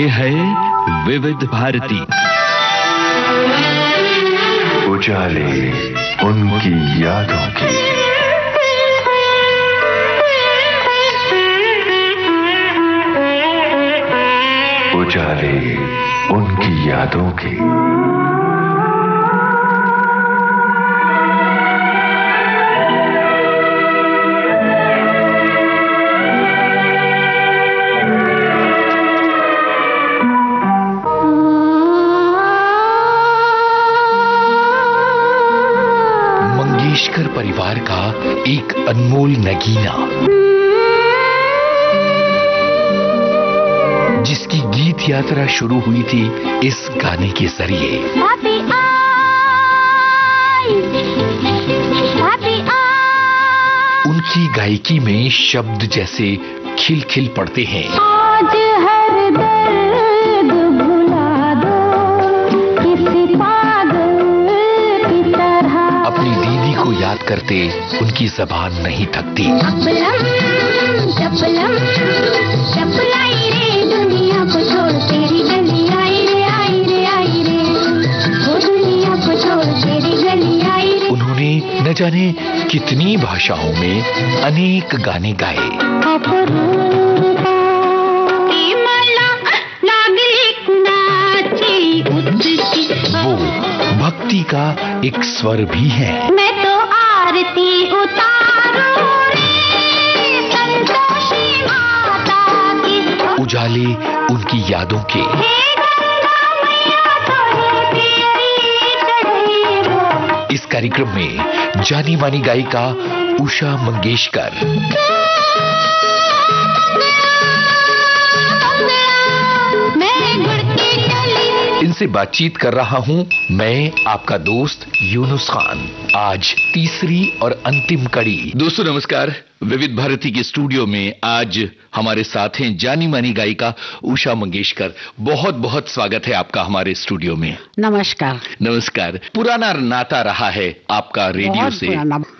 ये है विविध भारती। उजाले उनकी यादों की। उजाले उनकी यादों की। मंगेशकर परिवार का एक अनमोल नगीना, जिसकी गीत यात्रा शुरू हुई थी इस गाने के जरिए। उनकी गायकी में शब्द जैसे खिल खिल पड़ते हैं। आज हर दर्द भुला दो किसी पागल की तरह। अपनी दीदी को याद करते उनकी जबान नहीं थकती। चपलम चपलाई रे दुनिया को छोड़ तेरी गली आई रे आई रे आई रे। वो दुनिया को छोड़ तेरी गली आई रे। उन्होंने न जाने कितनी भाषाओं में अनेक गाने गाए। वो भक्ति का एक स्वर भी है। मैं तो आरती उतारूं रे संतोषी माता की। उजाले उनकी यादों के। इस कार्यक्रम में जानी मानी गायिका उषा मंगेशकर, इनसे बातचीत कर रहा हूं मैं, आपका दोस्त यूनुस खान। आज तीसरी और अंतिम कड़ी। दोस्तों नमस्कार। विविध भारती के स्टूडियो में आज हमारे साथ हैं जानी मानी गायिका उषा मंगेशकर। बहुत बहुत स्वागत है आपका हमारे स्टूडियो में। नमस्कार। नमस्कार। पुराना नाता रहा है आपका रेडियो से,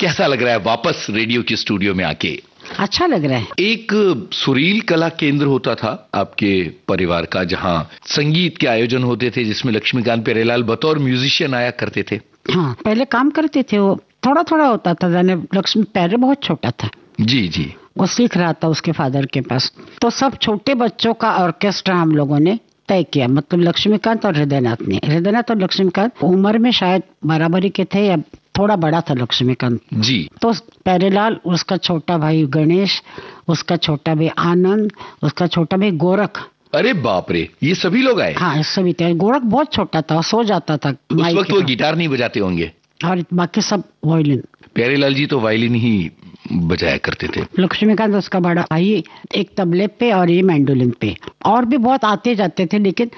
कैसा लग रहा है वापस रेडियो के स्टूडियो में आके? अच्छा लग रहा है। एक सुरील कला केंद्र होता था आपके परिवार का, जहां संगीत के आयोजन होते थे, जिसमें लक्ष्मीकांत प्यारेलाल बतौर म्यूजिशियन आया करते थे। हाँ, पहले काम करते थे। वो थोड़ा थोड़ा होता था, जाने लक्ष्मी प्यारे बहुत छोटा था। जी जी। वो सीख रहा था उसके फादर के पास। तो सब छोटे बच्चों का ऑर्केस्ट्रा हम लोगों ने तय किया, मतलब लक्ष्मीकांत और हृदयनाथ ने। हृदयनाथ और लक्ष्मीकांत उम्र में शायद बराबरी के थे या थोड़ा बड़ा था लक्ष्मीकांत जी। तो प्यारेलाल, उसका छोटा भाई गणेश, उसका छोटा भाई आनंद, उसका छोटा भाई गोरख। अरे बाप रे, ये सभी लोग आए? हाँ, सभी थे। गोरख बहुत छोटा था, सो जाता था। उस वक्त वो गिटार नहीं बजाते होंगे और बाकी सब वायलिन। प्यारेलाल जी तो वायलिन ही बजाया करते थे। लक्ष्मीकांत उसका बड़ा भाई एक तबले पे और ये मैंडोलिन पे। और भी बहुत आते जाते थे, लेकिन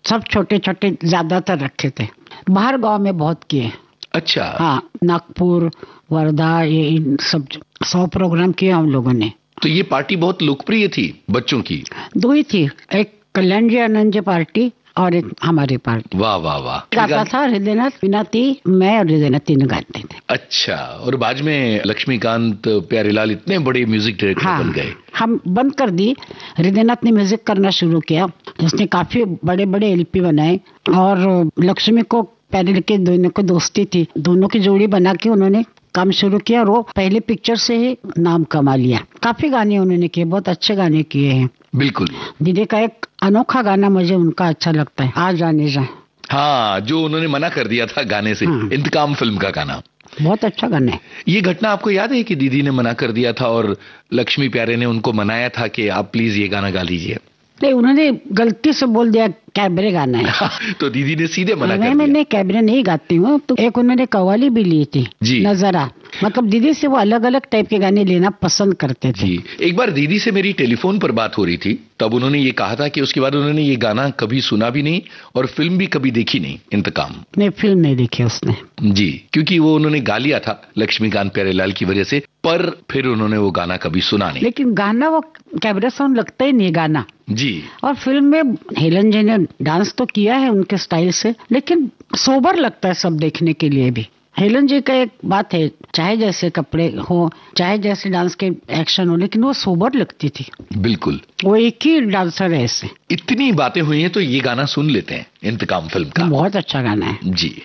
सब छोटे छोटे ज्यादातर रखे थे। बाहर गांव में बहुत किए। अच्छा। हाँ, नागपुर, वर्धा, ये इन सब 100 प्रोग्राम किए हम लोगों ने। तो ये पार्टी बहुत लोकप्रिय थी बच्चों की? 2 ही थी, एक कल्याण जी आनंद जी पार्टी और एक हमारी पार्टी। वाह वाह वाह। गाता था हृदयनाथ, विनाती, मैं और हृदयनाथ तीनों गाते थे। अच्छा। और बाद में लक्ष्मीकांत प्यारेलाल इतने बड़े म्यूजिक डायरेक्टर बन गए। हम बंद कर दी, हृदयनाथ ने म्यूजिक करना शुरू किया। उसने काफी बड़े बड़े LP बनाए और लक्ष्मी को प्यारे के दोनों को दोस्ती थी, दोनों की जोड़ी बना के उन्होंने काम शुरू किया। और वो पहले पिक्चर से ही नाम कमा लिया। काफी गाने उन्होंने किए, बहुत अच्छे गाने किए हैं। बिल्कुल। दीदी का एक अनोखा गाना मुझे उनका अच्छा लगता है, आ जाने जा। हाँ, जो उन्होंने मना कर दिया था गाने से। हाँ। इंतकाम फिल्म का गाना बहुत अच्छा गाना है। ये घटना आपको याद है कि दीदी ने मना कर दिया था और लक्ष्मी प्यारे ने उनको मनाया था कि आप प्लीज ये गाना गा लीजिए? नहीं, उन्होंने गलती से बोल दिया कैबरे गाना है। तो दीदी ने सीधे मना कर दिया। मैंने कैबरे नहीं गाती हूँ। तो एक उन्होंने कव्वाली भी ली थी जी, नजरा। मतलब दीदी से वो अलग अलग टाइप के गाने लेना पसंद करते थे। जी। एक बार दीदी से मेरी टेलीफोन पर बात हो रही थी, तब उन्होंने ये कहा था कि उसके बाद उन्होंने ये गाना कभी सुना भी नहीं और फिल्म भी कभी देखी नहीं, इंतकाम। नहीं, फिल्म नहीं देखी उसने। जी, क्योंकि वो उन्होंने गा लिया था लक्ष्मीकांत प्यारेलाल की वजह से, पर फिर उन्होंने वो गाना कभी सुना नहीं। लेकिन गाना वो कैबरे सॉन्ग लगता ही नहीं गाना जी। और फिल्म में हेलन जी ने डांस तो किया है उनके स्टाइल से, लेकिन सोबर लगता है सब देखने के लिए भी। हेलन जी का एक बात है, चाहे जैसे कपड़े हो, चाहे जैसे डांस के एक्शन हो, लेकिन वो सोबर लगती थी। बिल्कुल, वो एक ही डांसर है ऐसे। इतनी बातें हुई हैं तो ये गाना सुन लेते हैं, इंतकाम फिल्म का। बहुत अच्छा गाना है जी।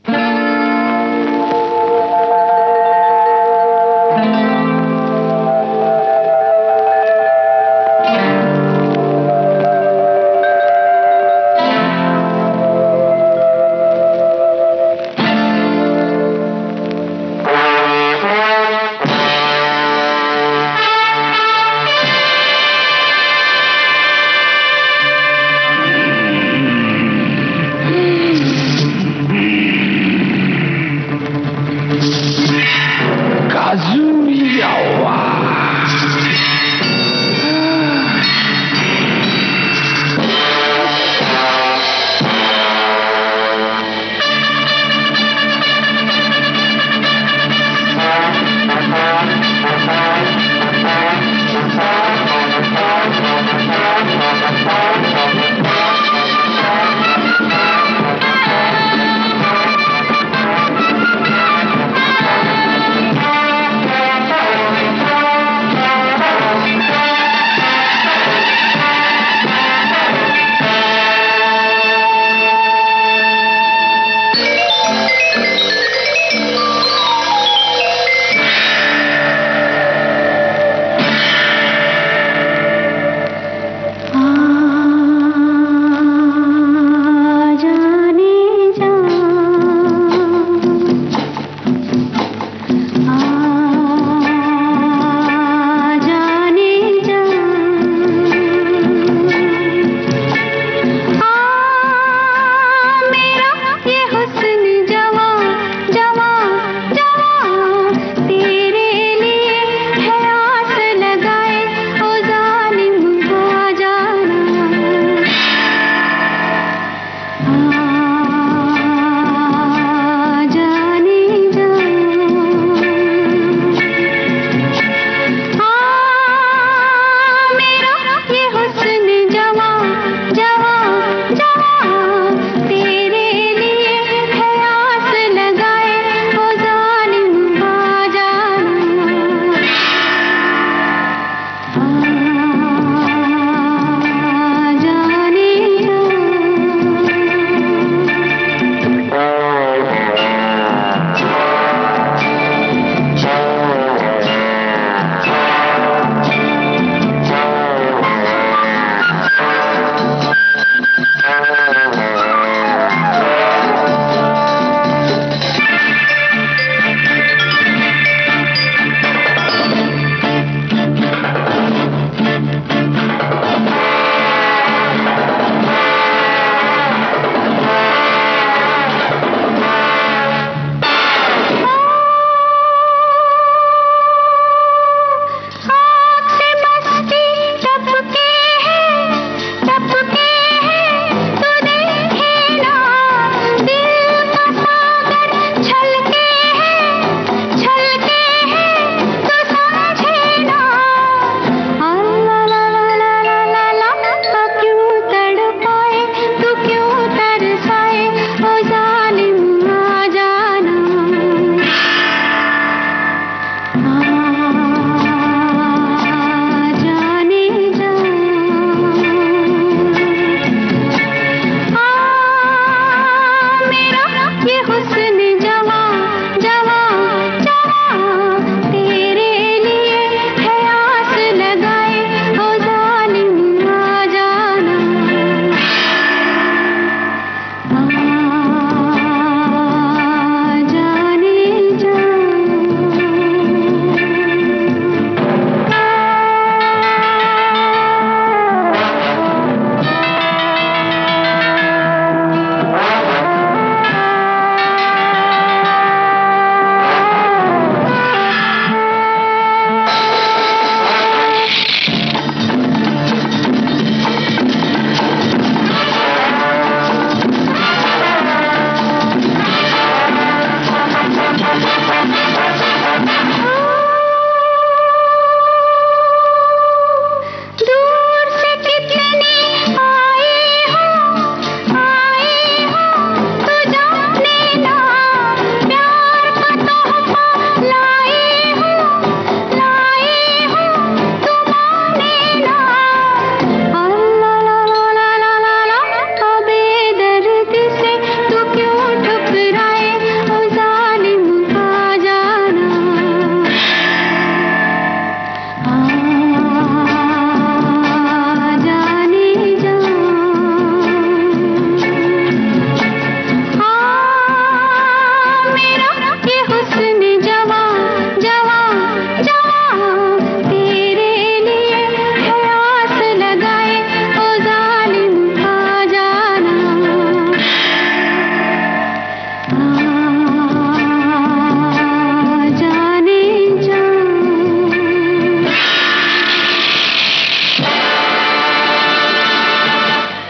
काजू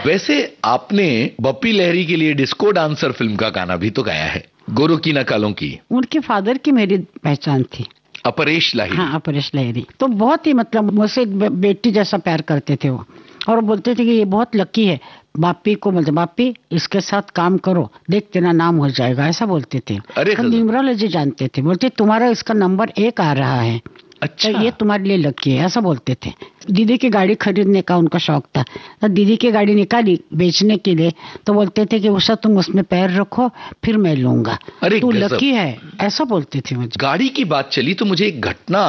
वैसे आपने बप्पी लहरी के लिए डिस्को डांसर फिल्म का गाना भी तो गाया है, गोरों की नकालों की। उनके फादर की मेरी पहचान थी, अपरेश लाहिरी। हाँ अपरेश लहरी। तो बहुत ही मतलब मुझसे बेटी जैसा प्यार करते थे वो, और बोलते थे कि ये बहुत लकी है, बापी को मतलब बापी इसके साथ काम करो, देख तेरा नाम हो जाएगा, ऐसा बोलते थे। अरे तो न्यूमरोलॉजी जानते थे, बोलते तुम्हारा इसका नंबर 1 आ रहा है, अच्छा, तो ये तुम्हारे लिए लकी है, ऐसा बोलते थे। दीदी की गाड़ी खरीदने का उनका शौक था, तो दीदी की गाड़ी निकाली बेचने के लिए, तो बोलते थे कि उषा तुम उसमें पैर रखो फिर मैं लूंगा, अरे तू गजब। लकी है, ऐसा बोलते थे मुझे। गाड़ी की बात चली तो मुझे एक घटना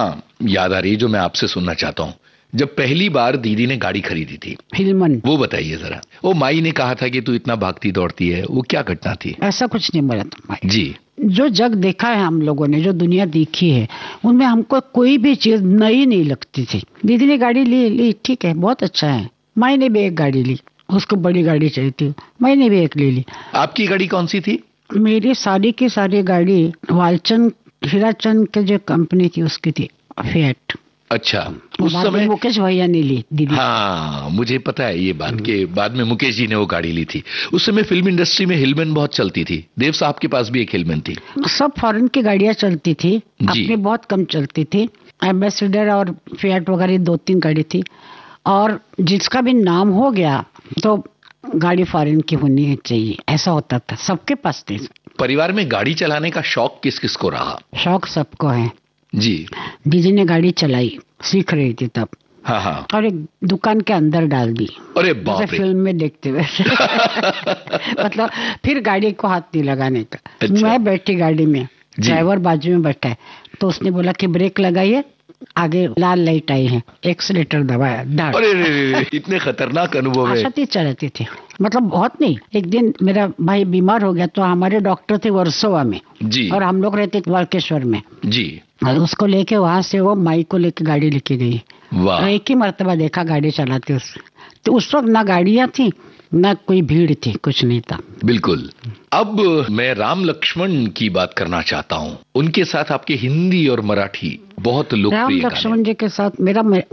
याद आ रही है जो मैं आपसे सुनना चाहता हूँ। जब पहली बार दीदी ने गाड़ी खरीदी थी, हिलमन, वो बताइए जरा। वो माई ने कहा था कि तू इतना भागती दौड़ती है, वो क्या घटना थी? ऐसा कुछ नहीं बोला तुम्हारे। जी, जो जग देखा है हम लोगों ने, जो दुनिया देखी है, उनमें हमको कोई भी चीज नई नहीं लगती थी। दीदी ने गाड़ी ली, ठीक है, बहुत अच्छा है। माई ने भी एक गाड़ी ली, उसको बड़ी गाड़ी चाहिए थी, मैंने भी एक ले ली। आपकी गाड़ी कौन सी थी? मेरी सारी की सारी गाड़ी वालचंद हीराचंद के जो कंपनी थी उसकी थी, फिएट। अच्छा, उस समय मुकेश भैया ने ली दीदी। हाँ, मुझे पता है ये बात के बाद में मुकेश जी ने वो गाड़ी ली थी। उस समय फिल्म इंडस्ट्री में हिलमैन बहुत चलती थी। देव साहब के पास भी एक हिलमैन थी। सब फॉरेन की गाड़ियां चलती थी, अपनी बहुत कम चलती थी। एम्बेसडर और फिएट वगैरह 2-3 गाड़ी थी, और जिसका भी नाम हो गया तो गाड़ी फॉरेन की होनी चाहिए, ऐसा होता था, सबके पास थी। परिवार में गाड़ी चलाने का शौक किस किस को रहा? शौक सबको है जी। दीदी ने गाड़ी चलाई, सीख रही थी तब, हाँ हाँ, और एक दुकान के अंदर डाल दी। अरे बाप रे। फिल्म में देखते हुए मतलब फिर गाड़ी को हाथ नहीं लगाने का। अच्छा। मैं बैठी गाड़ी में, ड्राइवर बाजू में बैठा है, तो उसने बोला कि ब्रेक लगाइए, आगे लाल लाइट आई है, एक्सीलेटर दबाया, डाल। अरे रे, इतने खतरनाक अनुभव है। आशाती चलाती थी, मतलब बहुत नहीं। एक दिन मेरा भाई बीमार हो गया, तो हमारे डॉक्टर थे वर्सोवा में जी, और हम लोग रहते थे वालकेश्वर में जी। और उसको लेके वहां से वो माई को लेके गाड़ी लेके गई। वाह। एक ही मर्तबा देखा गाड़ी चलाते उससे। तो उस वक्त ना गाड़ियां थी, ना कोई भीड़ थी, कुछ नहीं था। बिल्कुल। अब मैं राम लक्ष्मण की बात करना चाहता हूँ। उनके साथ आपके हिंदी और मराठी बहुत लोकप्रिय राम गाने। लक्ष्मण जी के साथ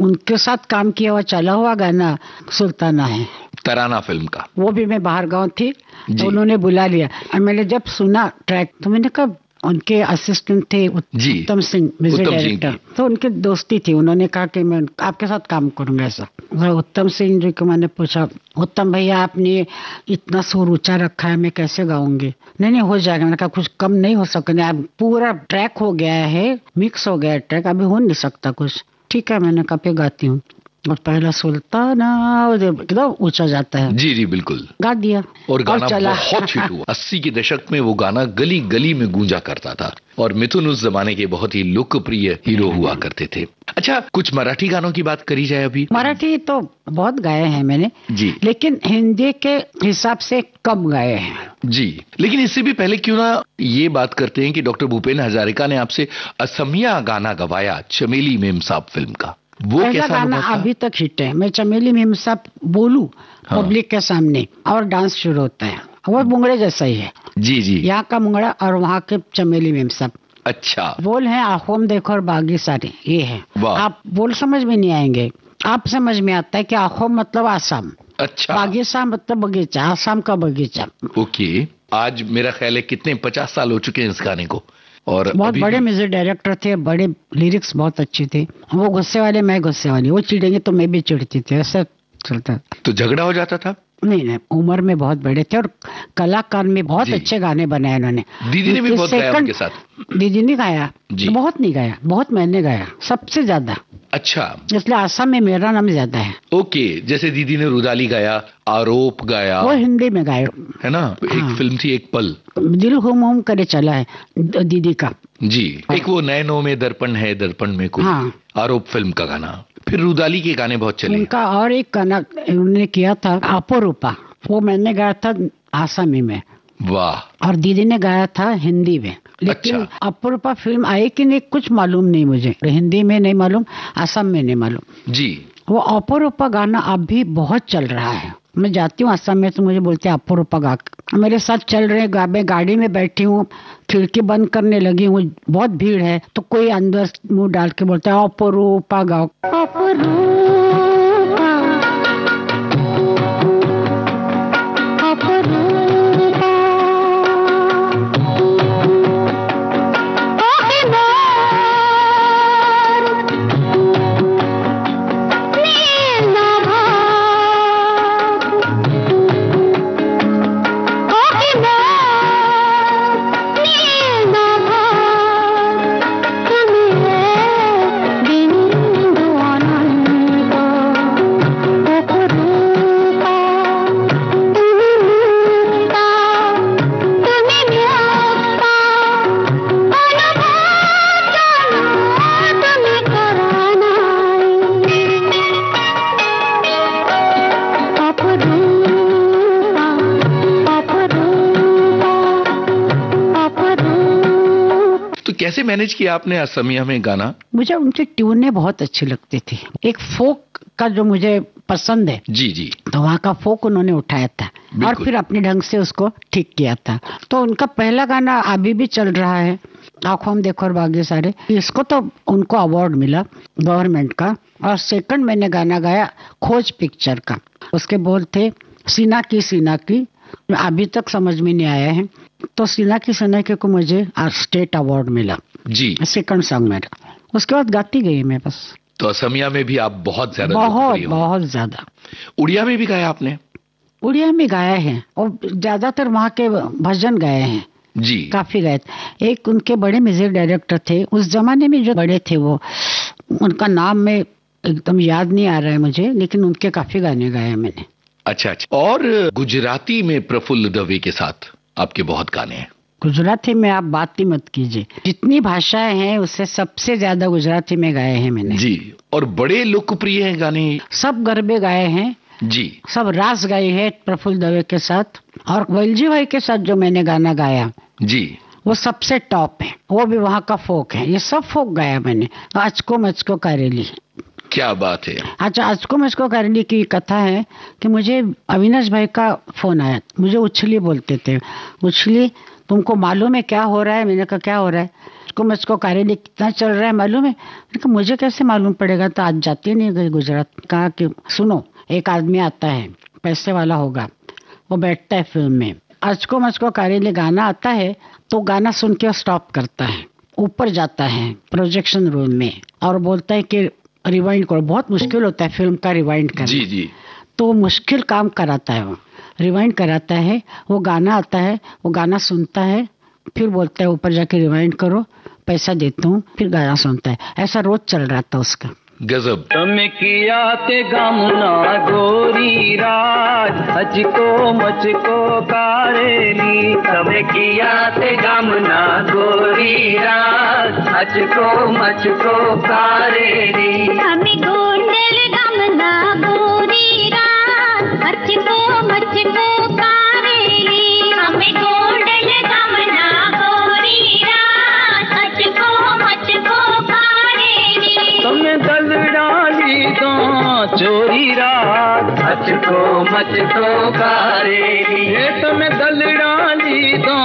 उनके साथ काम किया हुआ चला हुआ गाना सुल्ताना है, तराना फिल्म का। वो भी मैं बाहर गाँव थी, जी। तो उन्होंने बुला लिया, और मैंने जब सुना ट्रैक तो मैंने कहा, उनके असिस्टेंट थे जी, उत्तम सिंह, म्यूजिक उत्तम सिंह डायरेक्टर, तो उनकी दोस्ती थी। उन्होंने कहा कि मैं आपके साथ काम करूंगा ऐसा। तो उत्तम सिंह जी को मैंने पूछा, उत्तम भैया आपने इतना सुर ऊंचा रखा है, मैं कैसे गाऊंगी? नहीं हो जाएगा। मैंने कहा कुछ कम नहीं हो सकता, अब पूरा ट्रैक हो गया है, मिक्स हो गया है ट्रैक, अभी हो नहीं सकता कुछ। ठीक है, मैंने कहा पे गाती हूँ, और पहला सुल्ताना एकदम ऊंचा जाता है। जी जी बिल्कुल, गा दिया और गाना चला। बहुत हिट हुआ। 80 के दशक में वो गाना गली गली में गूंजा करता था, और मिथुन उस जमाने के बहुत ही लोकप्रिय हीरो हुआ करते थे। अच्छा, कुछ मराठी गानों की बात करी जाए अभी। मराठी तो बहुत गाए हैं मैंने जी, लेकिन हिंदी के हिसाब से कम गाए हैं। जी। लेकिन इससे भी पहले क्यों ना ये बात करते हैं कि डॉक्टर भूपेन हजारिका ने आपसे असमिया गाना गवाया, चमेली मेम साहब फिल्म का। वो पहला कैसा गाना अनुभव था? अभी तक हिट है। मैं चमेली मेम साहब बोलूं हाँ। पब्लिक के सामने और डांस शुरू होता है, वो मुंगड़े जैसा ही है। जी जी। यहाँ का मुंगड़ा और वहाँ के चमेली मेम साहब। अच्छा, बोल है आहोम देखो और बागी सारे, ये है। वाह। आप बोल समझ में नहीं आएंगे, आप समझ में आता है कि आहोम मतलब आसाम, अच्छा, बागीसा मतलब बगीचा, आसाम का बगीचा। ओके। आज मेरा ख्याल है कितने 50 साल हो चुके हैं इस गाने को, और बहुत अभी बड़े भी- म्यूजिक डायरेक्टर थे, बड़े लिरिक्स बहुत अच्छे थे। वो गुस्से वाले, मैं गुस्से वाली, वो चिढ़ेंगे तो मैं भी चिढ़ती थी, ऐसा चलता। तो झगड़ा हो जाता था। नहीं, उम्र में बहुत बड़े थे, और कलाकार में बहुत जी। अच्छे गाने बनाए उन्होंने। दीदी ने भी बहुत गाया उनके साथ। दीदी ने गाया जी। बहुत नहीं गाया, बहुत मैंने गाया सबसे ज्यादा, अच्छा, इसलिए आसाम में मेरा नाम ज्यादा है। ओके। जैसे दीदी ने रुदाली गाया, आरोप गाया, वो हिंदी में गाए, है ना। एक हाँ। फिल्म थी एक पल, दिल हुम हुम करे चला है दीदी का। जी। एक वो नैनों में दर्पण है, दर्पण में कोई, हाँ। आरोप फिल्म का गाना। फिर रुदाली के गाने बहुत चले। उनका और एक गाना उन्होंने किया था अपोरूपा, वो मैंने गाया था आसामी में, वाह। और दीदी ने गाया था हिंदी में। लेकिन अच्छा। अपूर्वा फिल्म आई कि नहीं कुछ मालूम नहीं मुझे, हिंदी में नहीं मालूम, असम में नहीं मालूम। जी, वो अपूर्वा गाना अब भी बहुत चल रहा है। मैं जाती हूँ असम में तो मुझे बोलते हैं अपूर्वा गा, मेरे साथ चल रहे मैं गाड़ी में बैठी हूँ, खिड़की बंद करने लगी हूँ, बहुत भीड़ है, तो कोई अंदर मुंह डाल के बोलता है अपूर्वा गाओ। अपूर्वा कैसे मैनेज किया आपने असमिया में गाना? मुझे उनकी ट्यूनें बहुत अच्छी लगती थी। एक फोक का जो मुझे पसंद है, जी जी, तो वहाँ का फोक उन्होंने उठाया था और फिर अपने ढंग से उसको ठीक किया था। तो उनका पहला गाना अभी भी चल रहा है, आँखों में देखो और बाकी सारे, इसको तो उनको अवार्ड मिला गवर्नमेंट का। और सेकंड मैंने गाना गाया खोज पिक्चर का, उसके बोल थे सीना की, अभी तक समझ में नहीं आया है। तो सीना की को मुझे स्टेट अवार्ड मिला जी, सेकंड सॉन्ग मेरा। उसके बाद गाती गई मैं बस। तो असमिया में भी आप बहुत ज्यादा बहुत ज्यादा। उड़िया में भी गाया आपने? उड़िया में गाया है और ज्यादातर वहाँ के भजन गाए हैं जी, काफी गाए। एक उनके बड़े म्यूजिक डायरेक्टर थे उस जमाने में, जो बड़े थे वो, उनका नाम में एकदम याद नहीं आ रहा है मुझे, लेकिन उनके काफी गाने गाए मैंने। अच्छा अच्छा। और गुजराती में प्रफुल्ल दवे के साथ आपके बहुत गाने हैं। गुजराती में आप बात ही मत कीजिए, जितनी भाषाएं हैं उससे सबसे ज्यादा गुजराती में गाए हैं मैंने जी। और बड़े लोकप्रिय हैं गाने, सब गरबे गाए हैं जी, सब रास गाए हैं प्रफुल्ल दवे के साथ। और वैलजी भाई के साथ जो मैंने गाना गाया जी, वो सबसे टॉप है, वो भी वहाँ का फोक है। ये सब फोक गाया मैंने। अचको मचको करेली, क्या बात है। अच्छा, अचको मचको करेली की कथा है कि मुझे अविनाश भाई का फोन आया, मुझे उछली बोलते थे, उछली तुमको मालूम है क्या हो रहा है? मैंने कहा क्या हो रहा है? अचको मचको करेली कितना चल रहा है मालूम है? मैंने कहा मुझे कैसे मालूम पड़ेगा, तो आज जाती नहीं गई गुजरात। कहा कि सुनो, एक आदमी आता है, पैसे वाला होगा, वो बैठता है फिल्म में, अचको मचको करेली गाना आता है तो गाना सुन के स्टॉप करता है, ऊपर जाता है प्रोजेक्शन रूम में और बोलता है कि रिवाइंड करो। बहुत मुश्किल होता है फिल्म का रिवाइंड करना जी जी, तो मुश्किल काम कराता है, वो रिवाइंड कराता है। वो गाना आता है, वो गाना सुनता है, फिर बोलता है ऊपर जाके रिवाइंड करो, पैसा देता हूँ, फिर गाना सुनता है। ऐसा रोज चल रहा था उसका। गजब। तमे किया ते गमना गोरी राज, अचको मचको कारेली। तमे किया ते गमना गोरी राज, अचको मचको कारेली। हमें गोंडल गमना गोरी रात, अचको मचको कारेली। हमें गोंडल गमना गोरी रात, अचको मचको कारेली। तमे दलडाली तो चोरी रात, अचको मचको कारेली। तमे दलडाली तो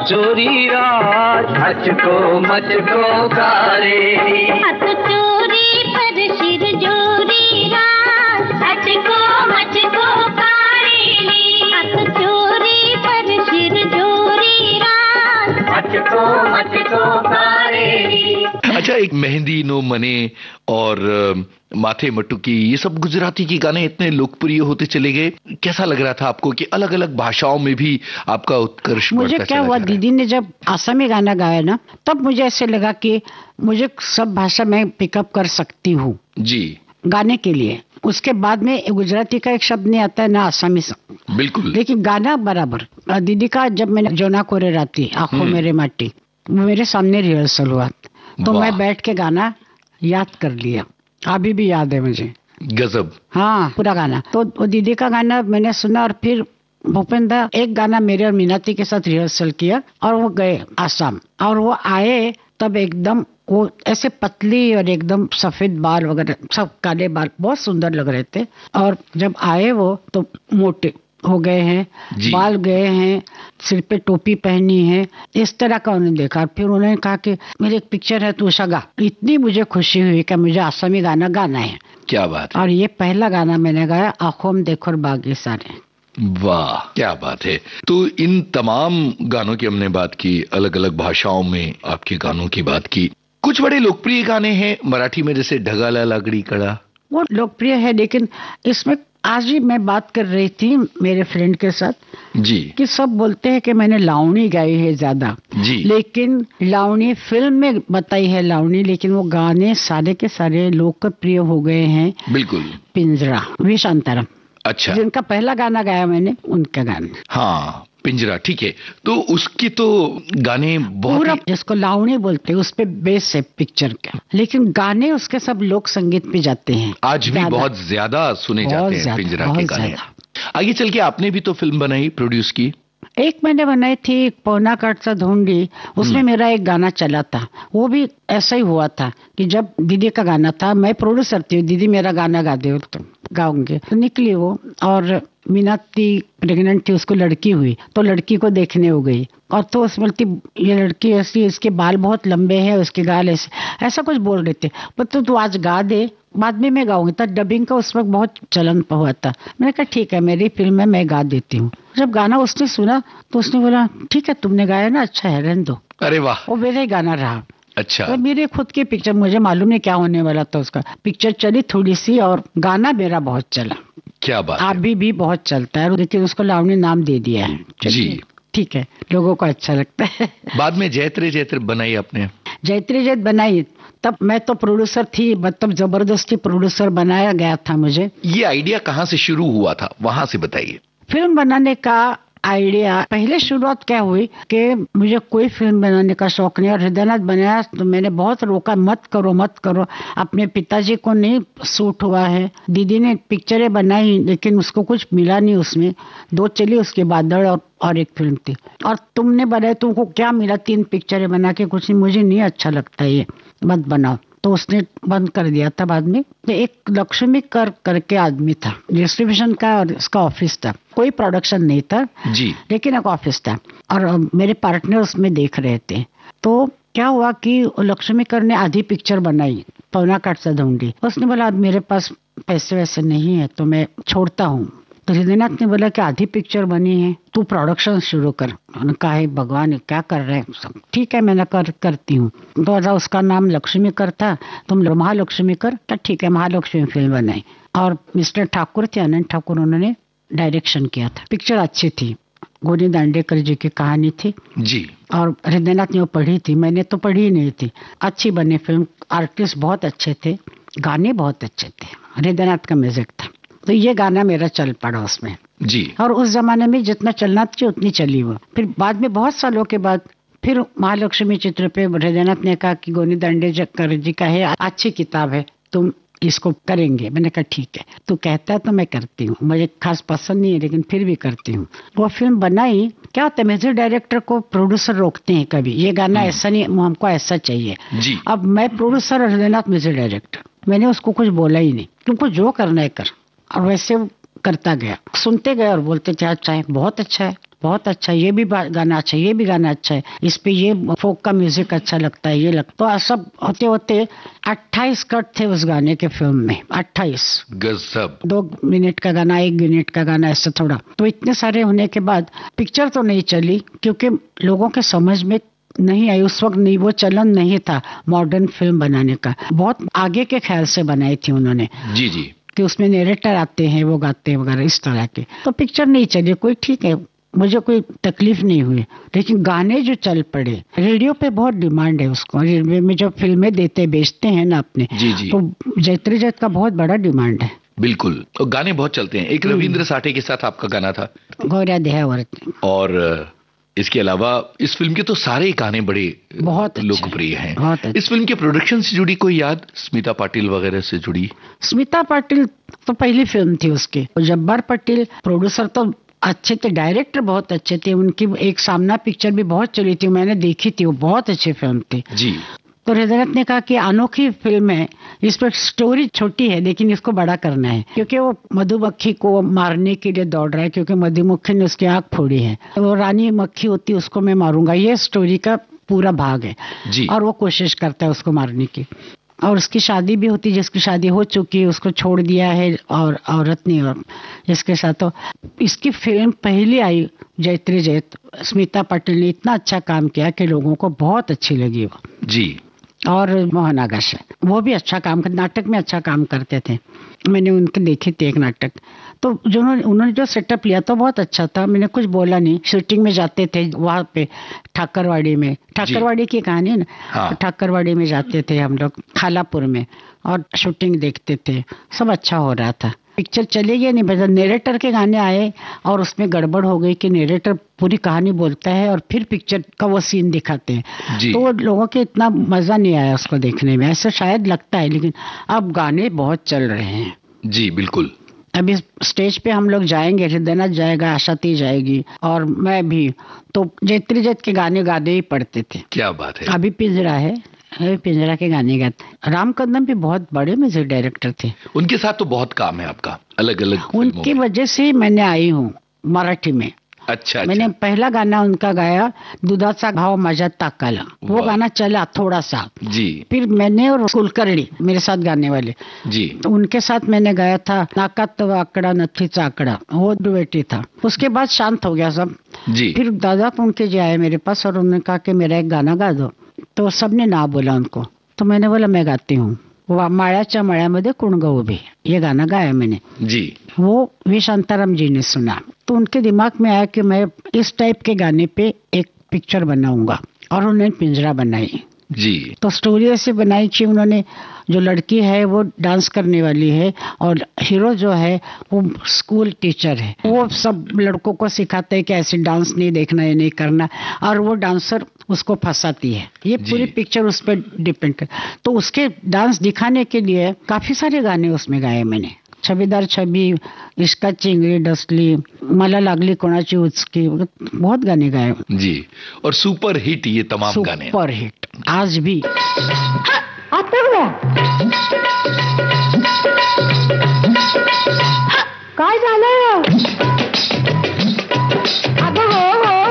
चोरी रात, अचको मचको कारेली। हथ चोरी पर सिर जोरी रात, अचको मचको कारेली। हथ चोरी पर सिर जोरी रात, अचको मचको कारेली। अच्छा, एक मेहंदी नो मने और माथे मटुकी, ये सब गुजराती के गाने इतने लोकप्रिय होते चले गए। कैसा लग रहा था आपको कि अलग अलग भाषाओं में भी आपका उत्कर्ष मुझे क्या हुआ, दीदी ने जब असमी गाना गाया ना, तब मुझे ऐसे लगा कि मुझे सब भाषा में पिकअप कर सकती हूँ जी, गाने के लिए। उसके बाद में गुजराती का एक शब्द नहीं आता है ना असमी, बिल्कुल, लेकिन गाना बराबर। दीदी का जब मैंने जोना कोरे राती आंखों मेरे माटी, मेरे सामने रिहर्सल हुआ, तो मैं बैठ के गाना याद कर लिया, अभी भी याद है मुझे। गजब। हाँ, पूरा गाना। तो वो दीदी का गाना मैंने सुना और फिर भूपेंद्र एक गाना मेरे और मीनाती के साथ रिहर्सल किया और वो गए आसाम। और वो आए तब एकदम वो ऐसे पतली और एकदम सफेद बाल वगैरह, सब काले बाल, बहुत सुंदर लग रहे थे। और जब आए वो तो मोटे हो गए हैं, बाल गए हैं, सिर पे टोपी पहनी है, इस तरह का उन्होंने देखा। फिर उन्होंने कहा कि मेरी एक पिक्चर है, तू उषा गा। इतनी मुझे खुशी हुई कि मुझे असमी गाना गाना है। क्या बात है। और ये पहला गाना मैंने गाया, आंखों में देखो और बागी सारे। वाह, क्या बात है। तो इन तमाम गानों की हमने बात की, अलग अलग भाषाओं में आपके गानों की बात की। कुछ बड़े लोकप्रिय गाने हैं मराठी में, जैसे ढगाला लागड़ी कड़ा, वो लोकप्रिय है। लेकिन इसमें आज ही मैं बात कर रही थी मेरे फ्रेंड के साथ जी, कि सब बोलते हैं कि मैंने लावणी गाई है ज्यादा जी, लेकिन लावणी फिल्म में बताई है लावणी, लेकिन वो गाने सारे के सारे लोकप्रिय हो गए हैं। बिल्कुल। पिंजरा, वी शांताराम, अच्छा, जिनका पहला गाना गाया मैंने, उनका गाना। हाँ, पिंजरा, ठीक है। तो उसकी तो गाने बहुत पूरा जिसको लावणी बोलते हैं उस पे बेस है पिक्चर का, लेकिन गाने उसके सब लोक संगीत पे जाते हैं, आज भी बहुत ज्यादा सुने जाते हैं पिंजरा के गाने। आगे चल के आपने भी तो फिल्म बनाई, प्रोड्यूस की। एक मैंने बनाई थी पौना काट सा ढूंढी, उसमें मेरा एक गाना चला था। वो भी ऐसा ही हुआ था कि जब दीदी का गाना था, मैं प्रोड्यूसर थी, दीदी मेरा गाना गा दे तो गाऊंगे, तो निकली वो। और मीनाती प्रेग्नेंट थी, उसको लड़की हुई तो लड़की को देखने हो गई, और तो उसमें बोलती ये लड़की ऐसी, इसके बाल बहुत लंबे हैं, उसके गाल ऐसे, ऐसा कुछ बोल रहे थे। तो तू आज गा दे, बाद में मैं गाऊंगी। तब डबिंग का उस वक्त बहुत चलन हुआ था। मैंने कहा ठीक है, मेरी फिल्म है, मैं गा देती हूँ। जब गाना उसने सुना तो उसने बोला ठीक है, तुमने गाया ना, अच्छा है, रहने दो। अरे वाह। वो मेरा ही गाना रहा। अच्छा। तो मेरे खुद की पिक्चर, मुझे मालूम नहीं क्या होने वाला था उसका, पिक्चर चली थोड़ी सी और गाना मेरा बहुत चला। क्या बात है। अभी भी बहुत चलता है, लेकिन उसको लावणी नाम दे दिया है। जी ठीक है, लोगों को अच्छा लगता है। बाद में जैत्रे जैत्रे बनाई आपने? जैत्रे जैत बनाई, तब मैं तो प्रोड्यूसर थी, मतलब जबरदस्ती प्रोड्यूसर बनाया गया था मुझे। ये आइडिया कहाँ से शुरू हुआ था, वहां से बताइए। फिल्म बनाने का आइडिया पहले शुरुआत क्या हुई कि मुझे कोई फिल्म बनाने का शौक नहीं, और हृदयनाथ बनाया तो मैंने बहुत रोका, मत करो मत करो। अपने पिताजी को नहीं सूट हुआ है। दीदी ने पिक्चरें बनाई लेकिन उसको कुछ मिला नहीं उसमें, 2 चली, उसके बाद और एक फिल्म थी। और तुमने बनाया, तुमको क्या मिला? 3 पिक्चरें बना के कुछ नहीं, मुझे नहीं अच्छा लगता ये, मत बनाओ। तो उसने बंद कर दिया था बाद में। तो एक लक्ष्मी करके आदमी था, डिस्ट्रीब्यूशन का, और उसका ऑफिस था, कोई प्रोडक्शन नहीं था जी, लेकिन एक ऑफिस था, और मेरे पार्टनर उसमें देख रहे थे। तो क्या हुआ कि लक्ष्मीकर ने आधी पिक्चर बनाई, पौना काट सा ढूंढी। उसने बोला मेरे पास पैसे वैसे नहीं है तो मैं छोड़ता हूँ। तो हृदयनाथ ने बोला कि आधी पिक्चर बनी है, तू प्रोडक्शन शुरू कर। उन्होंने कहा है भगवान क्या कर रहे हैं सब। ठीक है, मैंने करती हूँ। तो उसका नाम लक्ष्मीकर था, तुम महालक्ष्मीकर। ठीक है, महालक्ष्मी फिल्म बनाई, और मिस्टर ठाकुर थे, अनंत ठाकुर, उन्होंने डायरेक्शन किया था। पिक्चर अच्छी थी, गोनी दांडेकर जी की कहानी थी जी, और हृदयनाथ ने वो पढ़ी थी, मैंने तो पढ़ी नहीं थी। अच्छी बनी फिल्म, आर्टिस्ट बहुत अच्छे थे, गाने बहुत अच्छे थे, हृदयनाथ का म्यूजिक था। तो ये गाना मेरा चल पड़ा उसमें जी। और उस जमाने में जितना चलना चाहिए उतनी चली वो। फिर बाद में बहुत सालों के बाद फिर महालक्ष्मी चित्र पे हृदयनाथ ने कहा कि गोनी दांडेकर जी का है, अच्छी किताब है, तुम इसको करेंगे। मैंने कहा ठीक है, तू कहता है तो मैं करती हूँ। मुझे खास पसंद नहीं है लेकिन फिर भी करती हूँ। वो फिल्म बनाई। क्या होता है, म्यूजिक डायरेक्टर को प्रोड्यूसर रोकते हैं कभी, ये गाना ऐसा नहीं, हमको ऐसा चाहिए जी। अब मैं प्रोड्यूसर और हृदयनाथ म्यूजिक डायरेक्टर, मैंने उसको कुछ बोला ही नहीं, तुमको जो करना है कर। और वैसे करता गया, सुनते गए और बोलते थे अच्छा है, बहुत अच्छा है, बहुत अच्छा है, ये भी गाना अच्छा है, ये भी गाना अच्छा है, इस पे ये फोक का म्यूजिक अच्छा लगता है, ये लगता है। सब होते होते 28 कट थे उस गाने के फिल्म में, 28 गजब। 2 मिनट का गाना, 1 मिनट का गाना, ऐसा थोड़ा। तो इतने सारे होने के बाद पिक्चर तो नहीं चली क्योंकि लोगों के समझ में नहीं आई। उस वक्त नहीं, वो चलन नहीं था मॉडर्न फिल्म बनाने का, बहुत आगे के ख्याल से बनाई थी उन्होंने। जी जी। कि उसमें नरेटर आते हैं, वो गाते हैं वगैरह इस तरह के। तो पिक्चर नहीं चली कोई, ठीक है, मुझे कोई तकलीफ नहीं हुई। लेकिन गाने जो चल पड़े, रेडियो पे बहुत डिमांड है उसको, रेडियो में जो फिल्में देते बेचते हैं ना अपने, जी जी। तो जैत्रे जैत का बहुत बड़ा डिमांड है। बिल्कुल, और गाने बहुत चलते हैं। एक रविंद्र साठे के साथ आपका गाना था, गौरिया देहावर्ती, और इसके अलावा इस फिल्म के तो सारे गाने बड़े बहुत लोकप्रिय हैं। बहुत इस फिल्म के प्रोडक्शन से जुड़ी कोई याद, स्मिता पाटिल वगैरह से जुड़ी? स्मिता पाटिल तो पहली फिल्म थी उसकी। जब्बार पाटिल प्रोड्यूसर तो अच्छे थे, डायरेक्टर बहुत अच्छे थे। उनकी एक सामना पिक्चर भी बहुत चली थी, मैंने देखी थी, वो बहुत अच्छी फिल्म थी जी। तो हृदयनाथ ने कहा कि अनोखी फिल्म है, इस पर स्टोरी छोटी है लेकिन इसको बड़ा करना है, क्योंकि वो मधुमक्खी को मारने के लिए दौड़ रहा है, क्योंकि मधुमक्खी ने उसकी आंख फोड़ी है। तो वो रानी मक्खी होती है, उसको मैं मारूंगा, ये स्टोरी का पूरा भाग है जी। और वो कोशिश करता है उसको मारने की। और उसकी शादी भी होती, जिसकी शादी हो चुकी है उसको छोड़ दिया है, और औरत ने, और जिसके साथ। तो इसकी फिल्म पहली आई जैत्रे जैत, स्मिता पाटिल ने इतना अच्छा काम किया कि लोगों को बहुत अच्छी लगी वो जी। और मोहन आगाश वो भी अच्छा काम कर, नाटक में अच्छा काम करते थे। मैंने उनके देखे थे एक नाटक, तो जो उन्होंने जो सेटअप लिया तो बहुत अच्छा था। मैंने कुछ बोला नहीं, शूटिंग में जाते थे वहाँ पे ठाकरवाड़ी में, ठाकरवाड़ी की कहानी है ना। हाँ। ठाकरवाड़ी में जाते थे हम लोग, खालापुर में, और शूटिंग देखते थे, सब अच्छा हो रहा था। पिक्चर चली गई नहीं, बस नरेटर के गाने आए और उसमें गड़बड़ हो गई कि नरेटर पूरी कहानी बोलता है और फिर पिक्चर का वो सीन दिखाते हैं, जी। तो लोगों के इतना मजा नहीं आया उसको देखने में, ऐसा शायद लगता है। लेकिन अब गाने बहुत चल रहे हैं जी बिल्कुल। अभी स्टेज पे हम लोग जाएंगे, हृदयनाथ जाएगा, आशाती जाएगी और मैं भी, तो जैत्री जैत के गाने गाने ही पड़ते थे। क्या बात है। अभी पिंजरा है, अभी पिंजरा के गाने गाते। राम कदम भी बहुत बड़े म्यूजिक डायरेक्टर थे। उनके साथ तो बहुत काम है आपका, अलग अलग। उनकी वजह से मैंने आई हूँ मराठी में। अच्छा, मैंने पहला गाना उनका गाया, दुधाचा भाव माझ्या ताकाला, वो गाना चला थोड़ा सा जी। फिर मैंने और कुलकर्णी मेरे साथ गाने वाले जी, तो उनके साथ मैंने गाया था नाकात आकड़ा नथीचा आकड़ा, वो डुएटी था। उसके बाद शांत हो गया सब जी। फिर दादा उनके जी आए मेरे पास और उन्होंने कहा कि मेरा एक गाना गा दो, तो सबने ना बोला उनको, तो मैंने बोला मैं गाती हूँ। वो माळ्याच्या मळ्यामध्ये कुणगं उभी, ये गाना गाया मैंने जी। वो वी शांताराम जी ने सुना, तो उनके दिमाग में आया कि मैं इस टाइप के गाने पे एक पिक्चर बनाऊंगा और उन्होंने पिंजरा बनाई जी। तो स्टोरी ऐसे बनाई कि उन्होंने, जो लड़की है वो डांस करने वाली है और हीरो जो है वो स्कूल टीचर है, वो सब लड़कों को सिखाते हैं कि ऐसे डांस नहीं देखना, ये नहीं करना, और वो डांसर उसको फंसाती है। ये पूरी पिक्चर उस पर डिपेंड है। तो उसके डांस दिखाने के लिए काफी सारे गाने उसमें गाए मैंने, छबीदार छबी, इश्का चिंगरी डसली, मला लागली कोणाची उचकी, बहुत गाने गाए जी। और सुपर हिट ये तमाम गाने, सुपर हिट आज भी। काय झालं अगं? हो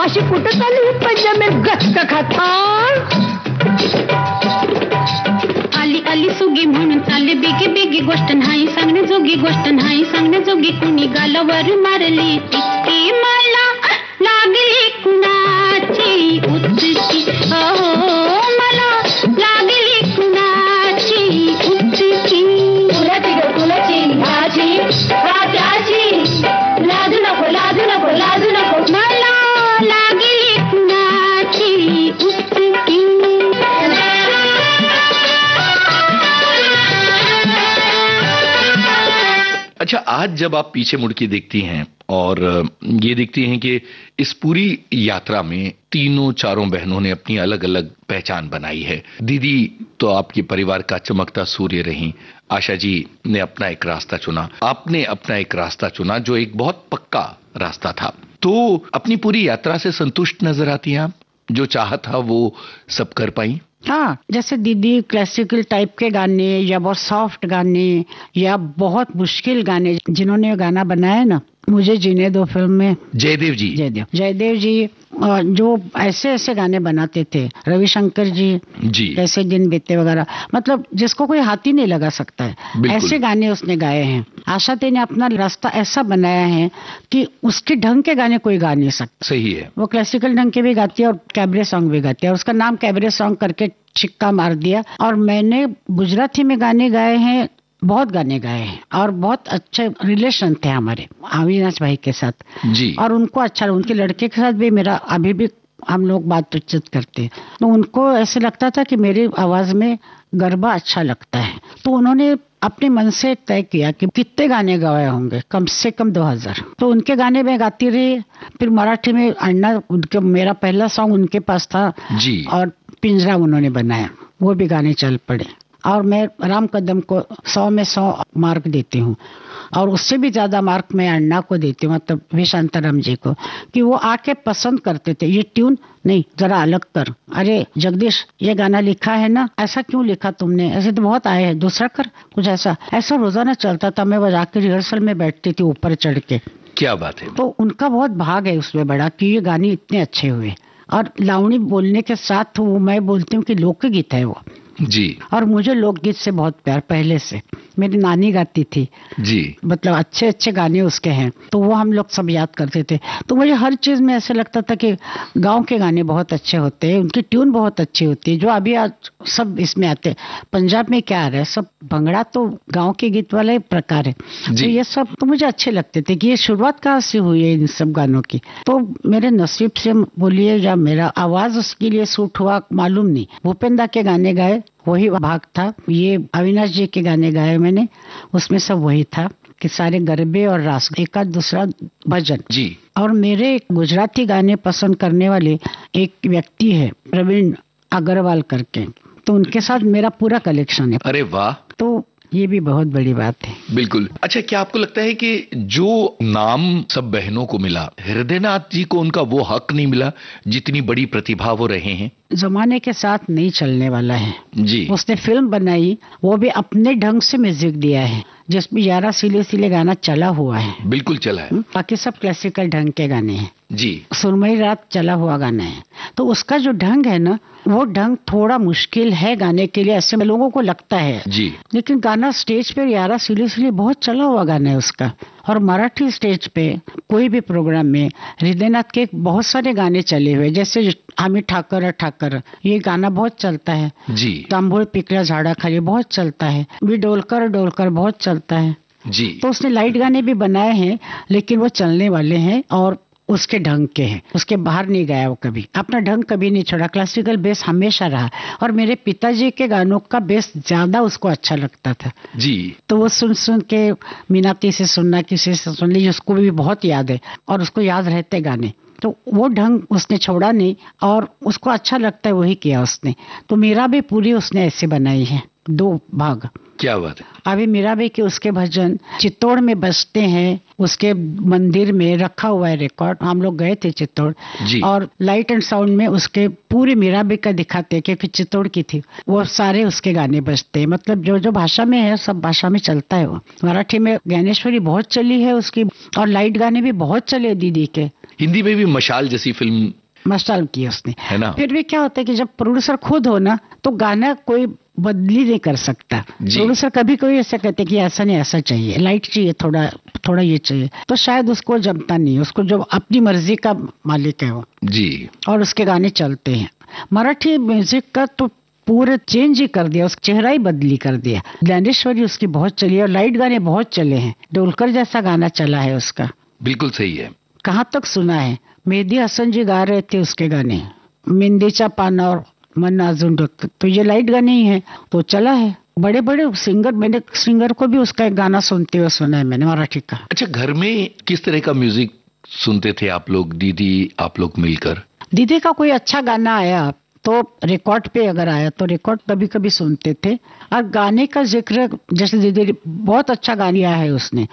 अशी कुठं चालली ही पंजाबी गच्च खाता? आली आली सुगी म्हणून चालली बिगी बिगी, गोष्ट नाही सांगण्याजोगी, गोष्ट नाही सांगण्याजोगी, कुणी गालावर मारली टिचकी, मला लागली कुणाची उचकी, मला लागली कुणाची उचकी, तुलाची ग तुलाची माझी राजाची, लाजू नको लाजू नको लाजू नको, मला लागली कुणाची उचकी। अच्छा, आज जब आप पीछे मुड़ के देखती हैं और ये देखती हैं कि इस पूरी यात्रा में तीनों चारों बहनों ने अपनी अलग अलग पहचान बनाई है। दीदी तो आपके परिवार का चमकता सूर्य रही, आशा जी ने अपना एक रास्ता चुना, आपने अपना एक रास्ता चुना जो एक बहुत पक्का रास्ता था। तो अपनी पूरी यात्रा से संतुष्ट नजर आती हैं आप? जो चाहा था वो सब कर पाई? हाँ, जैसे दीदी क्लासिकल टाइप के गाने या बहुत सॉफ्ट गाने या बहुत मुश्किल गाने, जिन्होंने गाना बनाया ना मुझे जीने दो फिल्म में, जयदेव जी, जयदेव जी जो ऐसे ऐसे गाने बनाते थे, रविशंकर जी ऐसे दिन बीते वगैरह, मतलब जिसको कोई हाथ ही नहीं लगा सकता है, ऐसे गाने उसने गाए हैं। आशाती ने अपना रास्ता ऐसा बनाया है कि उसके ढंग के गाने कोई गा नहीं सकता। सही है। वो क्लासिकल ढंग के भी गाती है और कैबरे सॉन्ग भी गाती है, और उसका नाम कैबरे सॉन्ग करके छिक्का मार दिया। और मैंने गुजराती में गाने गाए हैं, बहुत गाने गाए हैं और बहुत अच्छे रिलेशन थे हमारे अविनाश भाई के साथ जी। और उनको अच्छा, उनके लड़के के साथ भी मेरा अभी भी हम लोग बातचीत करते हैं, तो उनको ऐसे लगता था कि मेरी आवाज में गरबा अच्छा लगता है। तो उन्होंने अपने मन से तय किया कि कितने गाने गवाए होंगे, कम से कम 2000। तो उनके गाने में गाती रही। फिर मराठी में अन्ना, उनके मेरा पहला सॉन्ग उनके पास था जी। और पिंजरा उन्होंने बनाया, वो भी गाने चल पड़े। और मैं राम कदम को 100 में 100 मार्क देती हूँ और उससे भी ज्यादा मार्क मैं अन्ना को देती हूँ, मतलब वी शांताराम जी को, कि वो आके पसंद करते थे, ये ट्यून नहीं जरा अलग कर, अरे जगदीश ये गाना लिखा है ना, ऐसा क्यों लिखा तुमने, ऐसे तो बहुत आए हैं, दूसरा कर, कुछ ऐसा रोजाना चलता था। मैं बजा के रिहर्सल में बैठती थी ऊपर चढ़ के। क्या बात है। तो उनका बहुत भाग है उसमें बड़ा कि ये गाने इतने अच्छे हुए। और लावणी बोलने के साथ वो मैं बोलती हूँ कि लोकगीत है वो जी। और मुझे लोकगीत से बहुत प्यार पहले से, मेरी नानी गाती थी जी, मतलब अच्छे अच्छे गाने उसके हैं, तो वो हम लोग सब याद करते थे। तो मुझे हर चीज में ऐसे लगता था कि गांव के गाने बहुत अच्छे होते हैं, उनकी ट्यून बहुत अच्छी होती है, जो अभी आज सब इसमें आते हैं। पंजाब में क्या आ रहा है, सब भंगड़ा तो गाँव के गीत वाला ही प्रकार है, तो ये सब तो मुझे अच्छे लगते थे कि ये शुरुआत कहाँ से हुई है इन सब गानों की। तो मेरे नसीब से बोलिए या मेरा आवाज उसके लिए सूट हुआ मालूम नहीं। भूपेंद्र के गाने गाए वही भाग था, ये अविनाश जी के गाने गाए मैंने, उसमें सब वही था कि सारे गरबे और रास, एक आध दूसरा भजन जी। और मेरे गुजराती गाने पसंद करने वाले एक व्यक्ति है प्रवीण अग्रवाल करके, तो उनके साथ मेरा पूरा कलेक्शन है। अरे वाह। तो ये भी बहुत बड़ी बात है। बिल्कुल। अच्छा, क्या आपको लगता है कि जो नाम सब बहनों को मिला, हृदयनाथ जी को उनका वो हक नहीं मिला जितनी बड़ी प्रतिभा वो रहे हैं? जमाने के साथ नहीं चलने वाला है जी। उसने फिल्म बनाई, वो भी अपने ढंग से म्यूजिक दिया है, जिसमें 11 सिले सिले गाना चला हुआ है। बिल्कुल चला है। बाकी सब क्लासिकल ढंग के गाने हैं जी। सुरमई रात चला हुआ गाना है। तो उसका जो ढंग है ना, वो ढंग थोड़ा मुश्किल है गाने के लिए, ऐसे लोगों को लगता है जी। लेकिन गाना स्टेज पे 11 सिले सिले बहुत चला हुआ गाना है उसका। और मराठी स्टेज पे कोई भी प्रोग्राम में हृदयनाथ के बहुत सारे गाने चले हुए, जैसे आम्ही ठाकर ठाकर, ये गाना बहुत चलता है जी। तांबूळ पिकल्या झाडाखाली बहुत चलता है, भी डोलकर डोलकर बहुत चलता है जी। तो उसने लाइट गाने भी बनाए हैं, लेकिन वो चलने वाले हैं और उसके ढंग के हैं, उसके बाहर नहीं गया वो कभी, अपना ढंग कभी नहीं छोड़ा, क्लासिकल बेस हमेशा रहा। और मेरे पिताजी के गानों का बेस ज्यादा उसको अच्छा लगता था जी। तो वो सुन सुन के मीनाती से सुनना, किसी से सुन ली, उसको भी बहुत याद है और उसको याद रहते गाने। तो वो ढंग उसने छोड़ा नहीं और उसको अच्छा लगता है वही किया उसने। तो मीरा भी पूरी उसने ऐसे बनाई है, 2 भाग। क्या बात है। अभी मीराबाई के उसके भजन चित्तौड़ में बजते हैं, उसके मंदिर में रखा हुआ है रिकॉर्ड। हम लोग गए थे चित्तौड़ जी। और लाइट एंड साउंड में उसके पूरी मीराबाई का दिखाते हैं, क्योंकि चित्तौड़ की थी, वो सारे उसके गाने बजते हैं। मतलब जो जो भाषा में है सब भाषा में चलता है। वो मराठी में ज्ञानेश्वरी बहुत चली है उसकी, और लाइट गाने भी बहुत चले दीदी के। हिंदी में भी मशाल जैसी फिल्म मशाल की उसने, है ना। फिर भी क्या होता है कि जब प्रोड्यूसर खुद हो ना, तो गाना कोई बदली नहीं कर सकता। प्रोड्यूसर कभी कोई ऐसा कहते कि ऐसा नहीं, ऐसा चाहिए, लाइट चाहिए, थोड़ा थोड़ा ये चाहिए, तो शायद उसको जमता नहीं। उसको जो अपनी मर्जी का मालिक है वो जी। और उसके गाने चलते हैं। मराठी म्यूजिक का तो पूरे चेंज ही कर दिया, उसका चेहरा ही बदली कर दिया। ज्ञानेश्वरी उसकी बहुत चली है और लाइट गाने बहुत चले हैं। डोलकर जैसा गाना चला है उसका। बिल्कुल सही है। कहाँ तक सुना है, मेहदी हसन जी गा रहे थे उसके गाने, मेहंदीच्या पानावर मन अजून डोकं, तो ये लाइट गाने ही है तो चला है। बड़े बड़े सिंगर, मैंने सिंगर को भी उसका एक गाना सुनते हुए सुना है मैंने मराठी का। अच्छा, घर में किस तरह का म्यूजिक सुनते थे आप लोग, दीदी आप लोग मिलकर? दीदी का कोई अच्छा गाना आया तो रिकॉर्ड पे अगर आया तो रिकॉर्ड कभी कभी सुनते थे। और गाने का जिक्र, जैसे दीदी बहुत अच्छा गा लिया है उसने,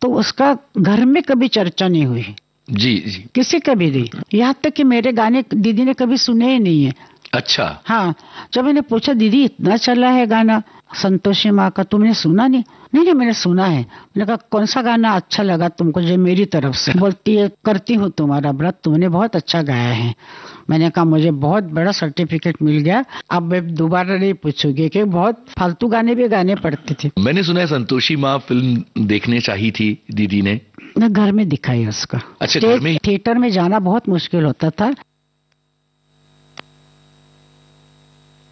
तो उसका घर में कभी चर्चा नहीं हुई जी जी। किसी का भी नहीं। यहाँ तक कि मेरे गाने दीदी ने कभी सुने ही नहीं है। अच्छा। हाँ, जब मैंने पूछा दीदी इतना चला है गाना संतोषी माँ का, तुमने सुना नहीं? नहीं मैंने सुना है। मैंने कहा कौन सा गाना अच्छा लगा तुमको जो मेरी तरफ से? बोलती है करती हूँ तुम्हारा व्रत, तुमने बहुत अच्छा गाया है। मैंने कहा मुझे बहुत बड़ा सर्टिफिकेट मिल गया, अब मैं दोबारा नहीं पूछूंगी, क्योंकि बहुत फालतू गाने भी गाने पड़ते थे। मैंने सुना है संतोषी माँ फिल्म देखने चाहिए थी दीदी ने। मैं घर में दिखाई उसका। अच्छा, घर में? थिएटर में जाना बहुत मुश्किल होता था,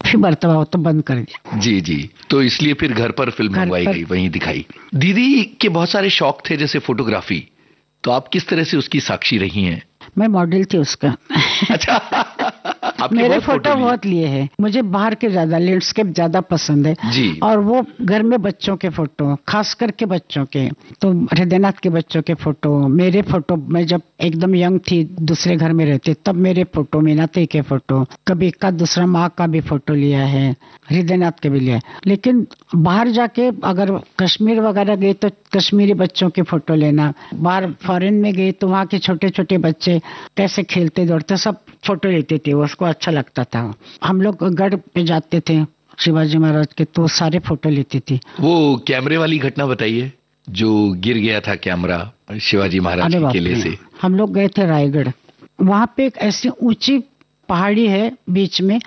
फिर बर्तवा तो बंद कर दिया। जी जी। तो इसलिए फिर घर पर फिल्म मंगवाई गई, वहीं दिखाई। दीदी के बहुत सारे शौक थे, जैसे फोटोग्राफी, तो आप किस तरह से उसकी साक्षी रही हैं? मैं मॉडल थी उसका। अच्छा। मेरे फोटो बहुत लिए हैं। मुझे बाहर के ज्यादा, लैंडस्केप ज्यादा पसंद है जी। और वो घर में बच्चों के फोटो, खास करके बच्चों के, तो हृदयनाथ के बच्चों के फोटो, मेरे फोटो, मैं जब एकदम यंग थी दूसरे घर में रहते तब मेरे फोटो, मीनाती के फोटो, कभी का दूसरा माँ का भी फोटो लिया है, हृदयनाथ के भी लिया है। लेकिन बाहर जाके अगर कश्मीर वगैरह गए तो कश्मीरी बच्चों के फोटो लेना, बाहर फॉरेन में गए तो वहाँ के छोटे छोटे बच्चे कैसे खेलते दौड़ते सब फोटो लेते थे, उसको अच्छा लगता था। हम लोग गढ़ पे जाते थे शिवाजी महाराज के, तो सारे फोटो लेते थे। वो कैमरे वाली घटना बताइए, जो गिर गया था कैमरा शिवाजी महाराज के किले से। हम लोग गए थे रायगढ़, वहाँ पे एक ऐसी ऊंची पहाड़ी है बीच में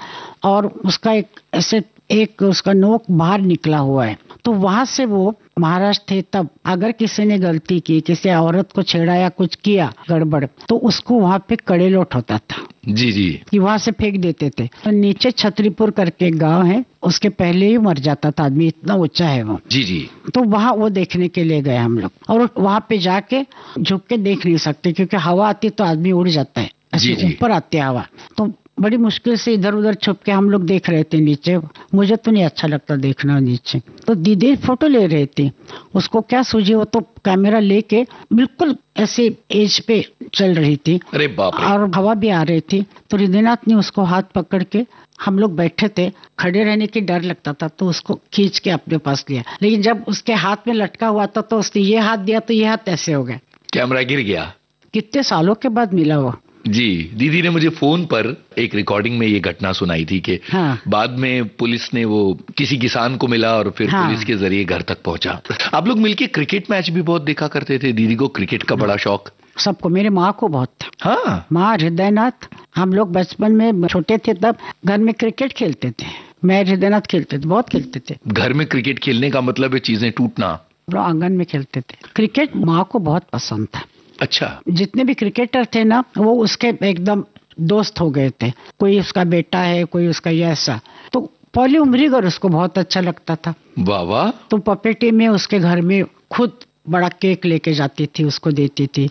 और उसका एक ऐसे एक उसका नोक बाहर निकला हुआ है, तो वहां से वो महाराज थे तब अगर किसी ने गलती की, किसी औरत को छेड़ा या कुछ किया गड़बड़, तो उसको वहां पे कड़े लोट होता था। जी जी। कि वहां से फेंक देते थे। तो नीचे छतरीपुर करके गांव है, उसके पहले ही मर जाता था आदमी, इतना ऊंचा है वो। जी जी। तो वहां वो देखने के लिए गए हम लोग, और वहां पे जाके झुक के देख नहीं सकते क्योंकि हवा आती तो आदमी उड़ जाता है, ऐसे ऊपर आती है हवा, तो बड़ी मुश्किल से इधर उधर छुप के हम लोग देख रहे थे नीचे। मुझे तो नहीं अच्छा लगता देखना नीचे। तो दीदी फोटो ले रहे थे, उसको क्या सूझी, वो तो कैमरा लेके बिल्कुल ऐसे एज पे चल रही थी अरे बाप रे। और हवा भी आ रही थी, तो हृदयनाथ ने उसको हाथ पकड़ के, हम लोग बैठे थे, खड़े रहने की डर लगता था, तो उसको खींच के अपने पास लिया। लेकिन जब उसके हाथ में लटका हुआ था तो उसने ये हाथ दिया तो ये हाथ ऐसे हो गया। कैमरा गिर गया। कितने सालों के बाद मिला वो। जी, दीदी ने मुझे फोन पर एक रिकॉर्डिंग में ये घटना सुनाई थी कि हाँ। बाद में पुलिस ने वो किसी किसान को मिला और फिर हाँ। पुलिस के जरिए घर तक पहुंचा। आप लोग मिलके क्रिकेट मैच भी बहुत देखा करते थे। दीदी को क्रिकेट का बड़ा शौक। सबको, मेरे माँ को बहुत था। हाँ, माँ, हृदयनाथ, हम लोग बचपन में छोटे थे तब घर में क्रिकेट खेलते थे। मैं हृदयनाथ खेलते थे, बहुत खेलते थे। घर में क्रिकेट खेलने का मतलब है चीजें टूटना। हम लोग आंगन में खेलते थे क्रिकेट। माँ को बहुत पसंद था। अच्छा। जितने भी क्रिकेटर थे ना, वो उसके एकदम दोस्त हो गए थे। कोई उसका बेटा है, कोई उसका ये ऐसा। तो पॉली उमरीगर उसको बहुत अच्छा लगता था। वाह वाह। तो पपेटी में उसके घर में खुद बड़ा केक लेके जाती थी, उसको देती थी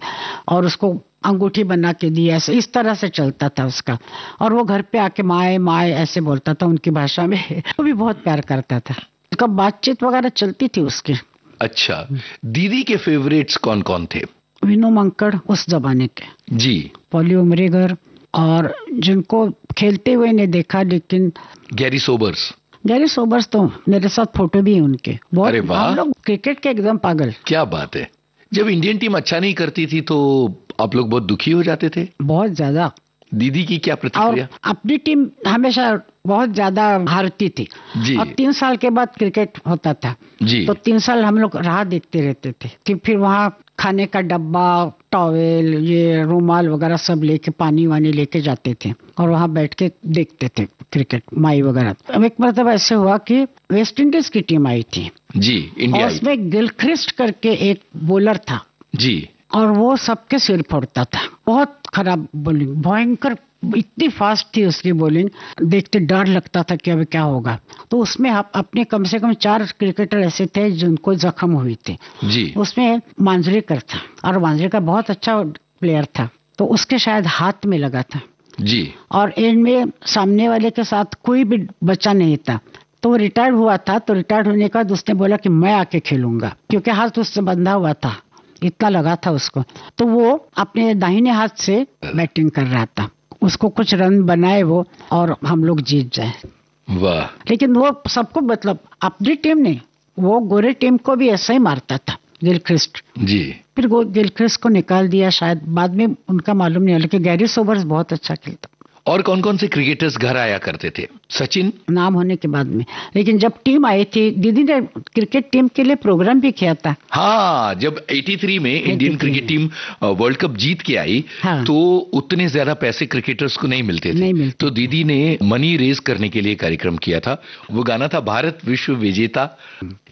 और उसको अंगूठी बना के दी। ऐसे इस तरह से चलता था उसका। और वो घर पे आके माए माए ऐसे बोलता था उनकी भाषा में। वो भी बहुत प्यार करता था। उसका बातचीत वगैरह चलती थी उसकी। अच्छा, दीदी के फेवरेट्स कौन कौन थे? विनू मंकड़ उस जमाने के जी। पॉली उमरीगर, और जिनको खेलते हुए नहीं देखा लेकिन गैरी सोबर्स। गैरी सोबर्स तो मेरे साथ फोटो भी है उनके। बहुत। अरे वाह। हम लोग क्रिकेट के एकदम पागल। क्या बात है। जब इंडियन टीम अच्छा नहीं करती थी तो आप लोग बहुत दुखी हो जाते थे? बहुत ज्यादा। दीदी की क्या और प्रतिक्रिया? अपनी टीम हमेशा बहुत ज्यादा हारती थी। जी। और 3 साल के बाद क्रिकेट होता था। जी। तो 3 साल हम लोग राह देखते रहते थे कि फिर वहाँ खाने का डब्बा, टॉवेल, ये रुमाल वगैरह सब लेके, पानी वानी लेके जाते थे और वहाँ बैठ के देखते थे क्रिकेट, माई वगैरह। अब एक मतलब ऐसे हुआ कि वेस्ट इंडीज की टीम आई थी। जी, इंडिया और आई। उसमें गिलक्रिस्ट करके एक बॉलर था। जी। और वो सबके सिर फोड़ता था। बहुत खराब बॉलिंग, भयंकर, इतनी फास्ट थी उसकी बॉलिंग, देखते डर लगता था कि अभी क्या होगा। तो उसमें अपने कम से कम 4 क्रिकेटर ऐसे थे जिनको जख्म हुई थी। जी। उसमें मांजरेकर था, और मांजरेकर बहुत अच्छा प्लेयर था, तो उसके शायद हाथ में लगा था। जी। और एंड में सामने वाले के साथ कोई भी बच्चा नहीं था, तो वो रिटायर्ड हुआ था। तो रिटायर्ड होने के बाद उसने बोला कि मैं आके खेलूंगा, क्योंकि हाथ उससे बंधा हुआ था, इतना लगा था उसको। तो वो अपने दाहिने हाथ से बैटिंग कर रहा था। उसको कुछ रन बनाए वो, और हम लोग जीत जाए। वाह। लेकिन वो सबको, मतलब अपनी टीम नहीं, वो गोरे टीम को भी ऐसा ही मारता था, गिलक्रिस्ट। जी। फिर वो गिलक्रिस्ट को निकाल दिया शायद, बाद में उनका मालूम नहीं, लेकिन गैरी सोबर्स बहुत अच्छा खेलता। और कौन कौन से क्रिकेटर्स घर आया करते थे? सचिन? नाम होने के बाद में। लेकिन जब टीम आई थी, दीदी ने क्रिकेट टीम के लिए प्रोग्राम भी किया था। हाँ, जब 83 में Indian cricket team world cup जीत के आई, हाँ। तो उतने ज्यादा पैसे क्रिकेटर्स को नहीं मिलते थे। नहीं मिलते। तो दीदी ने मनी रेज करने के लिए कार्यक्रम किया था। वो गाना था भारत विश्व विजेता।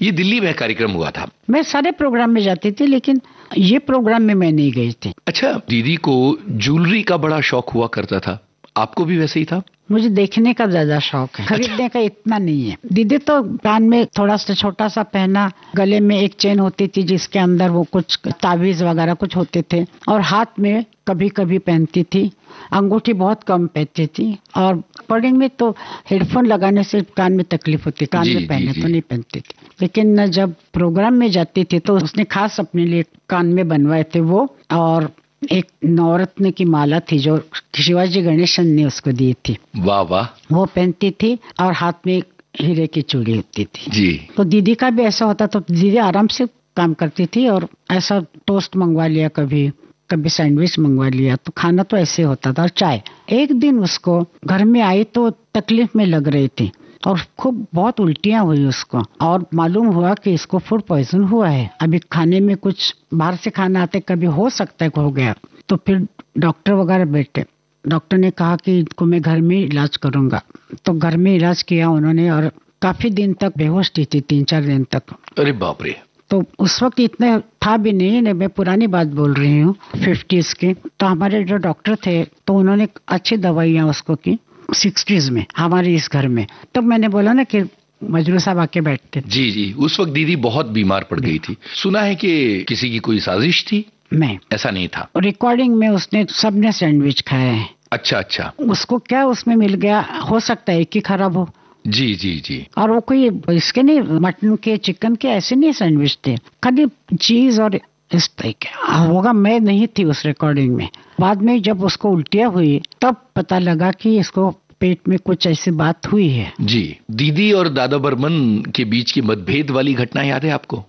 ये दिल्ली में कार्यक्रम हुआ था। मैं सारे प्रोग्राम में जाती थी, लेकिन ये प्रोग्राम में मैं नहीं गई थी। अच्छा, दीदी को ज्वेलरी का बड़ा शौक हुआ करता था। आपको भी वैसे ही था? मुझे देखने का ज्यादा शौक है, खरीदने का इतना नहीं है। दीदी तो कान में थोड़ा सा छोटा सा पहना, गले में एक चेन होती थी जिसके अंदर वो कुछ ताबीज वगैरह कुछ होते थे, और हाथ में कभी कभी पहनती थी। अंगूठी बहुत कम पहनती थी, और रिकॉर्डिंग में तो हेडफोन लगाने से कान में तकलीफ होती, कान जी, में पहने जी, तो जी। नहीं पहनती थी। लेकिन जब प्रोग्राम में जाती थी तो उसने खास अपने लिए कान में बनवाए थे वो, और एक नवरत्न की माला थी जो शिवाजी गणेशन ने उसको दी थी, वाह वाह। वो पहनती थी, और हाथ में हीरे की चूड़ी होती थी। जी। तो दीदी का भी ऐसा होता, तो दीदी आराम से काम करती थी, और ऐसा टोस्ट मंगवा लिया, कभी कभी सैंडविच मंगवा लिया, तो खाना तो ऐसे होता था। और चाय, एक दिन उसको घर में आई तो तकलीफ में लग रही थी, और खूब बहुत उल्टियां हुई उसको, और मालूम हुआ कि इसको फूड पॉइजन हुआ है। अभी खाने में कुछ बाहर से खाना आते, कभी हो सकता है हो गया। तो फिर डॉक्टर वगैरह बैठे, डॉक्टर ने कहा कि इनको मैं घर में इलाज करूंगा। तो घर में इलाज किया उन्होंने, और काफी दिन तक बेहोश थी 3-4 दिन तक। अरे बाप रे। तो उस वक्त इतने था भी नहीं, मैं पुरानी बात बोल रही हूँ, 50s की। तो हमारे जो डॉक्टर थे, तो उन्होंने अच्छी दवाइयाँ उसको की 60s में हमारे इस घर में। तब मैंने बोला ना कि मजरू साहब आके बैठते थे। जी जी, उस वक्त दीदी बहुत बीमार पड़ गई थी। सुना है कि किसी की कोई साजिश थी? मैं, ऐसा नहीं था। रिकॉर्डिंग में उसने, सबने सैंडविच खाया है। अच्छा अच्छा। उसको क्या उसमें मिल गया, हो सकता है कि खराब हो। जी जी जी। और वो कोई इसके नहीं, मटन के, चिकन के ऐसे नहीं सैंडविच थे, खाली चीज और इस तरीके होगा। मैं नहीं थी उस रिकॉर्डिंग में। बाद में जब उसको उल्टियाँ हुई तब पता लगा कि इसको पेट में कुछ ऐसी बात हुई है। जी, दीदी और दादा बर्मन के बीच की मतभेद वाली घटना याद है आपको?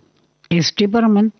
एसटी बर्मन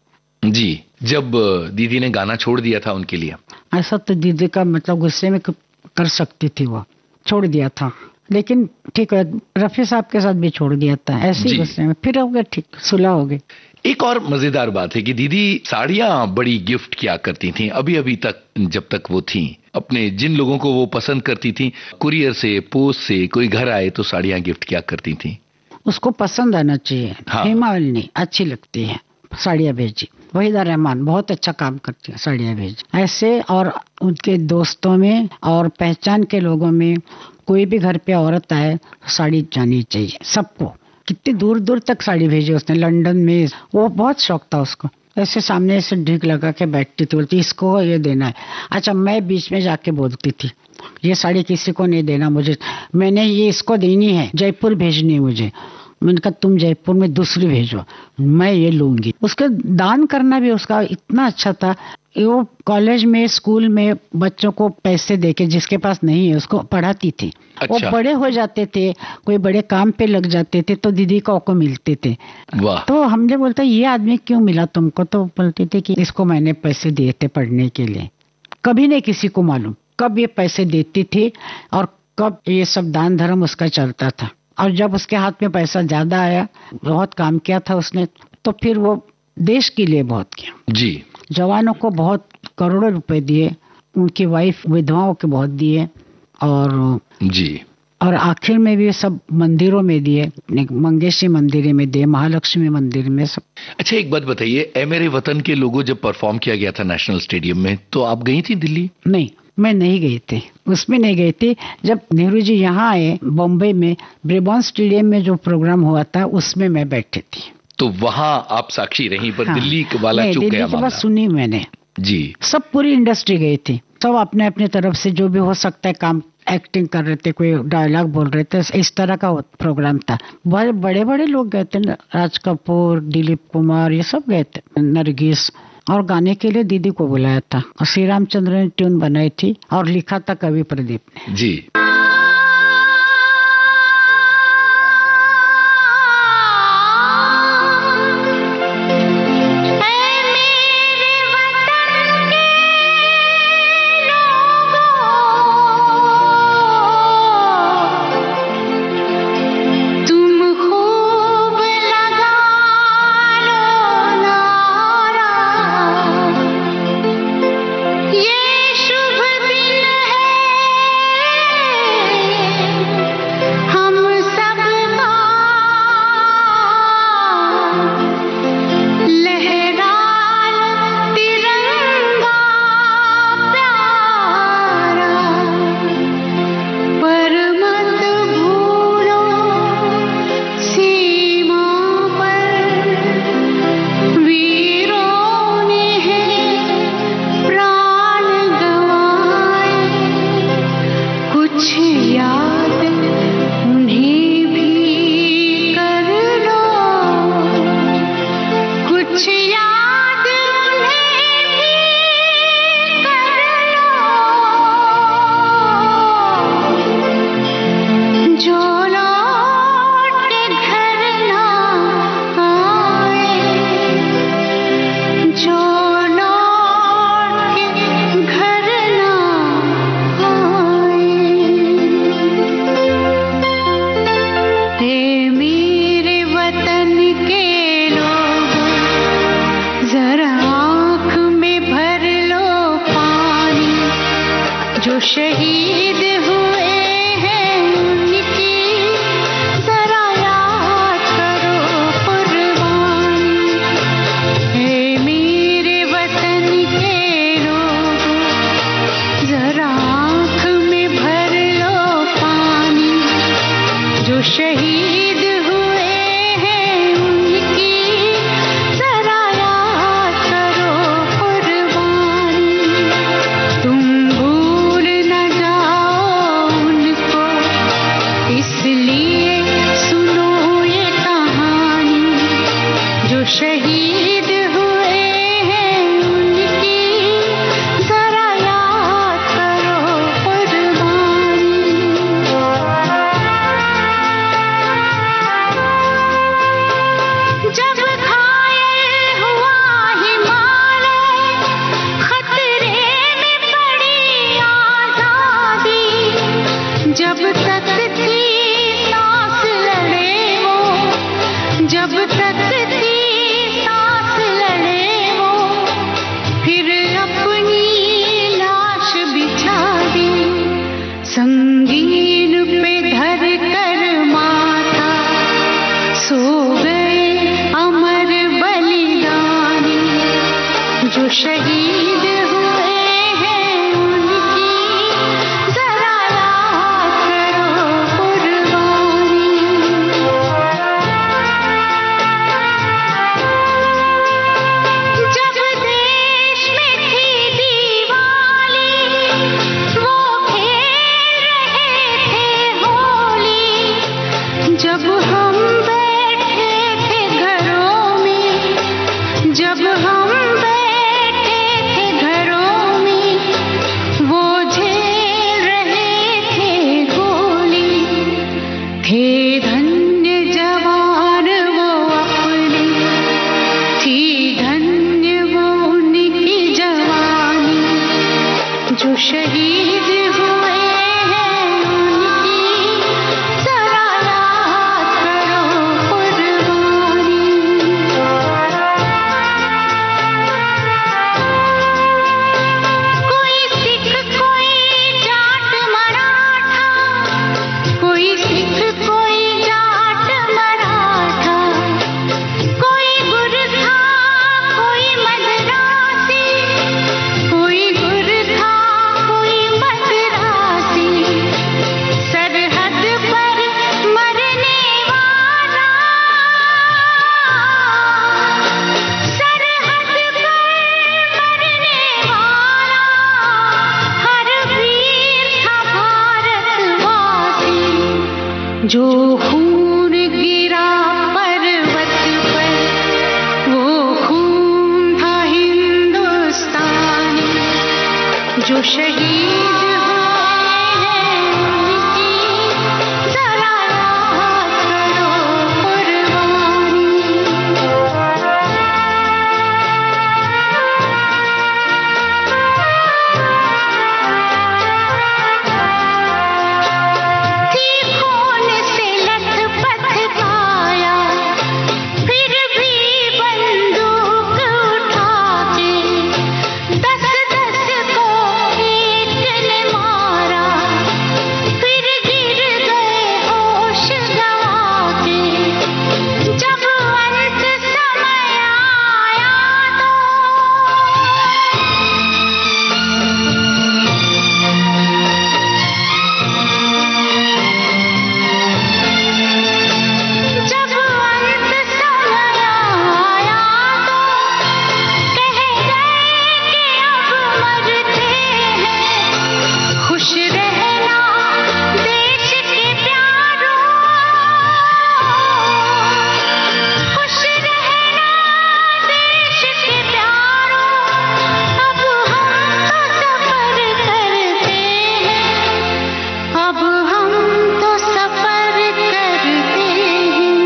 जी, जब दीदी ने गाना छोड़ दिया था उनके लिए। ऐसा तो दीदी का मतलब गुस्से में कर सकती थी, वो छोड़ दिया था। लेकिन ठीक है, रफी साहब के साथ भी छोड़ दिया था ऐसे ही गुस्से में, फिर हो गया ठीक, सुलह हो गई। एक और मजेदार बात है कि दीदी साड़ियां बड़ी गिफ्ट किया करती थी, अभी तक जब तक वो थी। अपने जिन लोगों को वो पसंद करती थी, कुरियर से, पोस्ट से कोई घर आए तो साड़ियां गिफ्ट किया करती थी। उसको पसंद आना चाहिए। हाँ। हिमावली अच्छी लगती है, साड़ियाँ भेजी। वहीदा रहमान बहुत अच्छा काम करती है, साड़ियाँ भेजी। ऐसे और उनके दोस्तों में और पहचान के लोगों में कोई भी घर पे औरत आए साड़ी जानी चाहिए सबको। कितनी दूर दूर तक साड़ी भेजी उसने, लंदन में। वो बहुत शौक था उसको। ऐसे सामने से ढीक लगा के बैठती थी, बोलती इसको ये देना है। अच्छा, मैं बीच में जाके बोलती थी ये साड़ी किसी को नहीं देना मुझे, मैंने ये इसको देनी है, जयपुर भेजनी है मुझे। मैंने कहा तुम जयपुर में दूसरी भेजो, मैं ये लूंगी। उसका दान करना भी उसका इतना अच्छा था। वो कॉलेज में, स्कूल में बच्चों को पैसे देके, जिसके पास नहीं है उसको पढ़ाती थी। अच्छा। वो बड़े हो जाते थे, कोई बड़े काम पे लग जाते थे तो दीदी को मिलते थे। वाह। तो हमने बोलता ये आदमी क्यों मिला तुमको, तो बोलते थे कि इसको मैंने पैसे दिए थे पढ़ने के लिए। कभी नहीं किसी को मालूम कब ये पैसे देती थी और कब ये सब दान धर्म उसका चलता था। और जब उसके हाथ में पैसा ज्यादा आया, बहुत काम किया था उसने, तो फिर वो देश के लिए बहुत किया। जी, जवानों को बहुत करोड़ों रुपए दिए, उनकी वाइफ विधवाओं के बहुत दिए, और आखिर में भी सब मंदिरों में दिए, मंगेशी मंदिर में दिए, महालक्ष्मी मंदिर में सब। अच्छा, एक बात बताइए, ए मेरे वतन के लोगों जब परफॉर्म किया गया था नेशनल स्टेडियम में, तो आप गई थी दिल्ली? नहीं, मैं नहीं गई थी, उसमें नहीं गई थी। जब नेहरू जी यहाँ आए बॉम्बे में, ब्रेबॉर्न स्टेडियम में जो प्रोग्राम हुआ था उसमें मैं बैठी थी। तो वहां आप साक्षी रहीं, पर हाँ, दिल्ली वाला चूक गया मामला। बस सुनी मैंने जी। सब पूरी इंडस्ट्री गई थी, सब अपने अपने तरफ से जो भी हो सकता है काम, एक्टिंग कर रहे थे, कोई डायलॉग बोल रहे थे, इस तरह का प्रोग्राम था। बड़े बड़े लोग गए थे, राज कपूर, दिलीप कुमार, ये सब गए थे, नरगिस। और गाने के लिए दीदी को बुलाया था, और श्री रामचंद्र ने ट्यून बनाई थी और लिखा था कवि प्रदीप ने। जी। शहीद हुए हैं उनकी जरा याद करो कुर्बानी। हे मेरे वतन के लोगों, जरा आँख में भर लो पानी। जो शहीद हुए हैं उनकी जरा याद करो कुर्बानी। तुम भूल न जाओ जो शहीद हुए हैं उनकी जरा याद करो कुर्बानी। जब देश में थी दीवाली वो खेल रहे थे होली, जब हम बैठे थे घरों में, जब हम बैठे थे घरों में वो झेल रहे थे गोली। थे धन्य जवान वो अपने, थी धन्य वो उनकी जवानी, जो शहीद हुए हैं उनकी जरा याद करो कुर्बानी। कोई सिख कोई जाट मराठा, कोई सिख कोई जाट मराठा, कोई गुरखा कोई मद्रासी, कोई गुरखा कोई मद्रासी, सरहद पर मरने वाला, सरहद पर मरने वाला हर वीर था भारतवासी। जो खून गिरा पर्वत पर वो खून था हिंदुस्तानी, जो शहीद हुए हैं उनकी जरा याद करो कुर्बानी। थी खून से लथपथ काया, फिर भी बंदूक उठा के 10-10 को एक ने मारा, फिर गिर गए होश गंवा के। जब अंत समय आया तो जब अंत समय आया तो कह गए कि अब मरते हैं, खुश रहना देश के प्यारों, खुश रहना देश के प्यारों। अब हम तो सफर करते हैं, अब हम तो सफर करते हैं।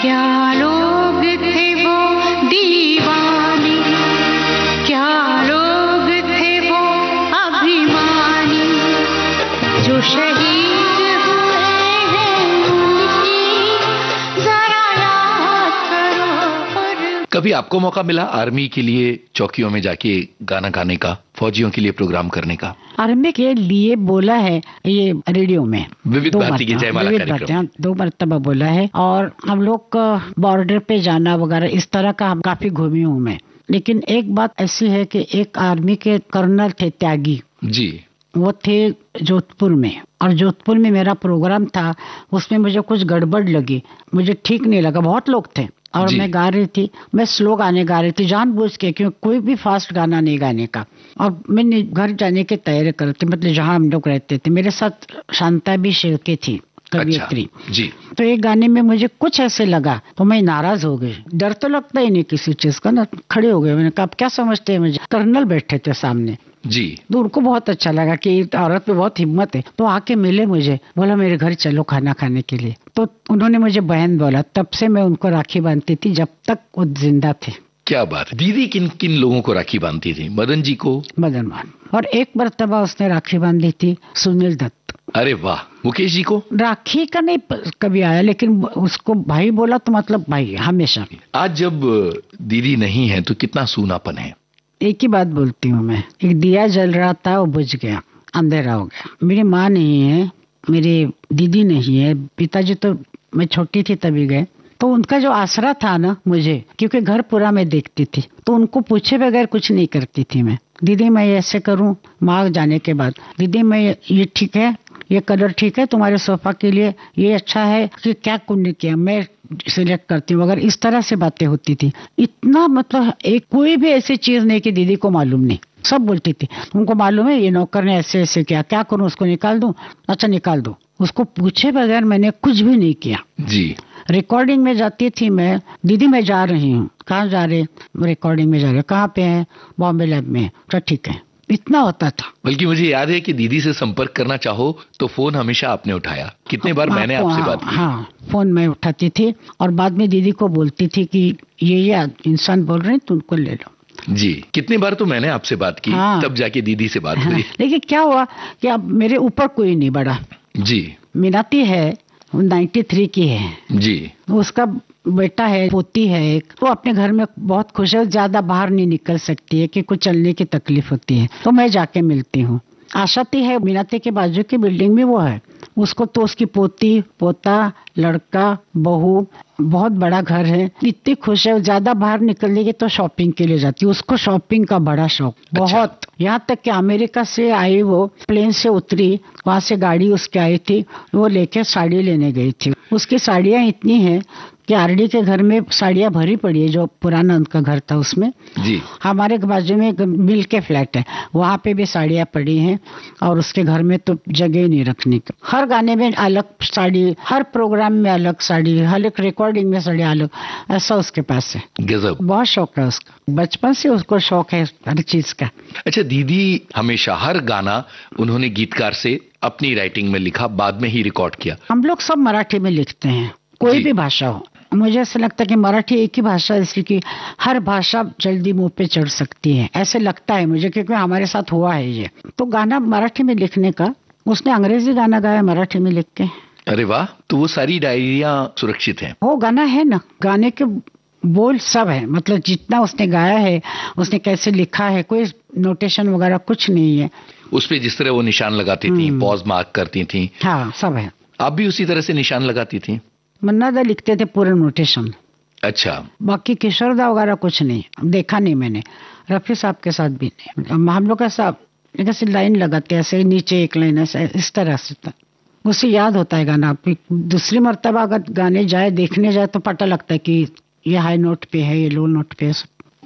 क्या लोग थे वो दीवाने, क्या लोग थे वो अभिमानी, जो शहीद हुए हैं उनकी जरा याद करो कुर्बानी। कभी आपको मौका मिला आर्मी के लिए चौकियों में जाके गाना गाने का, फौजियों के लिए प्रोग्राम करने का? आर्मी के लिए बोला है ये रेडियो में, विविध दो भारती की मरतबा, जयमाला विविध कार्यक्रम। भारती, हाँ, 2 मरतबा बोला है। और हम लोग का बॉर्डर पे जाना वगैरह इस तरह का हम काफी घूमी हूँ मैं। लेकिन एक बात ऐसी है कि एक आर्मी के कर्नल थे त्यागी, जी, वो थे जोधपुर में, और जोधपुर में मेरा प्रोग्राम था। उसमें मुझे कुछ गड़बड़ लगी, मुझे ठीक नहीं लगा। बहुत लोग थे और जी। मैं गा रही थी, मैं स्लो गाने गा रही थी जानबूझ के, क्योंकि कोई भी फास्ट गाना नहीं गाने का। और मैंने घर जाने की तैयारी कर रही थी, मतलब जहाँ हम लोग रहते थे। मेरे साथ शांता भी शेरके थी, कवियत्री। जी, तो एक गाने में मुझे कुछ ऐसे लगा तो मैं नाराज हो गई। डर तो लगता ही नहीं किसी चीज का ना, खड़े हो गए। मैंने कहा अब क्या समझते हैं मुझे। कर्नल बैठे थे सामने, जी, तो उनको बहुत अच्छा लगा कि औरत पे बहुत हिम्मत है। तो आके मिले मुझे, बोला मेरे घर चलो खाना खाने के लिए। तो उन्होंने मुझे बहन बोला। तब से मैं उनको राखी बांधती थी जब तक वो जिंदा थे। क्या बात है। दीदी किन किन लोगों को राखी बांधती थी? मदन जी को? मदन मोहन। और एक मर्तबा उसने राखी बांधी थी सुनील दत्त। अरे वाह। मुकेश जी को? राखी का नहीं कभी आया, लेकिन उसको भाई बोला तो मतलब भाई हमेशा। आज जब दीदी नहीं है तो कितना सूनापन है। एक ही बात बोलती हूँ मैं, एक दिया जल रहा था वो बुझ गया, अंधेरा हो गया। मेरी माँ नहीं है, मेरी दीदी नहीं है, पिताजी तो मैं छोटी थी तभी गए। तो उनका जो आसरा था ना मुझे, क्योंकि घर पूरा मैं देखती थी, तो उनको पूछे बगैर कुछ नहीं करती थी मैं। दीदी मैं ऐसे करूं, माँ जाने के बाद, दीदी मैं ये ठीक है, ये कलर ठीक है तुम्हारे सोफा के लिए, ये अच्छा है कि क्या कुछ किया, मैं सिलेक्ट करती हूँ। अगर इस तरह से बातें होती थी, इतना मतलब एक कोई भी ऐसी चीज नहीं कि दीदी को मालूम नहीं, सब बोलती थी उनको मालूम है, ये नौकर ने ऐसे ऐसे किया, क्या करूं, उसको निकाल दूं, अच्छा निकाल दो। उसको पूछे बगैर मैंने कुछ भी नहीं किया जी। रिकॉर्डिंग में जाती थी मैं, दीदी मैं जा रही हूँ, कहाँ जा रहे, रिकॉर्डिंग में जा रहे, कहाँ पे है, बॉम्बे लैब में, तो ठीक है, इतना होता था। बल्कि मुझे याद है कि दीदी से संपर्क करना चाहो तो फोन हमेशा आपने उठाया, कितने बार मैंने आपसे बात की। हाँ, फोन मैं उठाती थी और बाद में दीदी को बोलती थी कि ये इंसान बोल रहे हैं तो उनको ले लो। जी, कितनी बार तो मैंने आपसे बात की, हाँ। तब जाके दीदी से बात हुई। लेकिन क्या हुआ कि अब मेरे ऊपर कोई नहीं बढ़ा। जी। मीनाती है 93 की है जी। उसका बेटा है, पोती है एक, तो अपने घर में बहुत खुश है, ज्यादा बाहर नहीं निकल सकती है कि कुछ चलने की तकलीफ होती है, तो मैं जाके मिलती हूँ। आशाती है मीनाती के बाजू की बिल्डिंग में वो है, उसको तो उसकी पोती, पोता, लड़का, बहू, बहुत बड़ा घर है, इतनी खुश है, ज्यादा बाहर निकलेगी तो शॉपिंग के लिए जाती है, उसको शॉपिंग का बड़ा शौक, बहुत। यहाँ तक कि अमेरिका से आई, वो प्लेन से उतरी, वहां से गाड़ी उसकी आई थी, वो लेके साड़ी लेने गई थी। उसकी साड़ियाँ इतनी हैं कि आरडी के घर में साड़ियाँ भरी पड़ी है, जो पुराना उनका घर था उसमें। जी। हमारे बाजू में एक मिल के फ्लैट है, वहाँ पे भी साड़ियाँ पड़ी हैं, और उसके घर में तो जगह ही नहीं रखने की। हर गाने में अलग साड़ी, हर प्रोग्राम में अलग साड़ी, हर एक रिकॉर्डिंग में साड़ी अलग, ऐसा उसके पास है। गजब। बहुत शौक है उसका, बचपन से उसको शौक है हर चीज का। अच्छा, दीदी हमेशा हर गाना उन्होंने गीतकार से अपनी राइटिंग में लिखा, बाद में ही रिकॉर्ड किया। हम लोग सब मराठी में लिखते हैं, कोई भी भाषा हो। मुझे ऐसा लगता है कि मराठी एक ही भाषा है, इसलिए कि हर भाषा जल्दी मुंह पे चढ़ सकती है, ऐसे लगता है मुझे, क्योंकि हमारे साथ हुआ है ये। तो गाना मराठी में लिखने का, उसने अंग्रेजी गाना गाया मराठी में लिख के। अरे वाह, तो वो सारी डायरियां सुरक्षित हैं? वो गाना है ना, गाने के बोल सब है, मतलब जितना उसने गाया है, उसने कैसे लिखा है, कोई नोटेशन वगैरह कुछ नहीं है उस पे। जिस तरह वो निशान लगाती थी, पॉज मार्क करती थी, हाँ सब है। आप भी उसी तरह से निशान लगाती थी? मन्नादा लिखते थे पूरे नोटेशन। अच्छा। बाकी किशोरदा वगैरह कुछ नहीं देखा, नहीं मैंने, रफी साहब के साथ भी नहीं। हम लोग ऐसा ऐसे लाइन लगाते, ऐसे नीचे एक लाइन, ऐसे इस तरह से था। उसे याद होता है गाना, दूसरी मर्तबा अगर गाने जाए, देखने जाए, तो पता लगता है कि ये हाई नोट पे है, ये लो नोट पे है।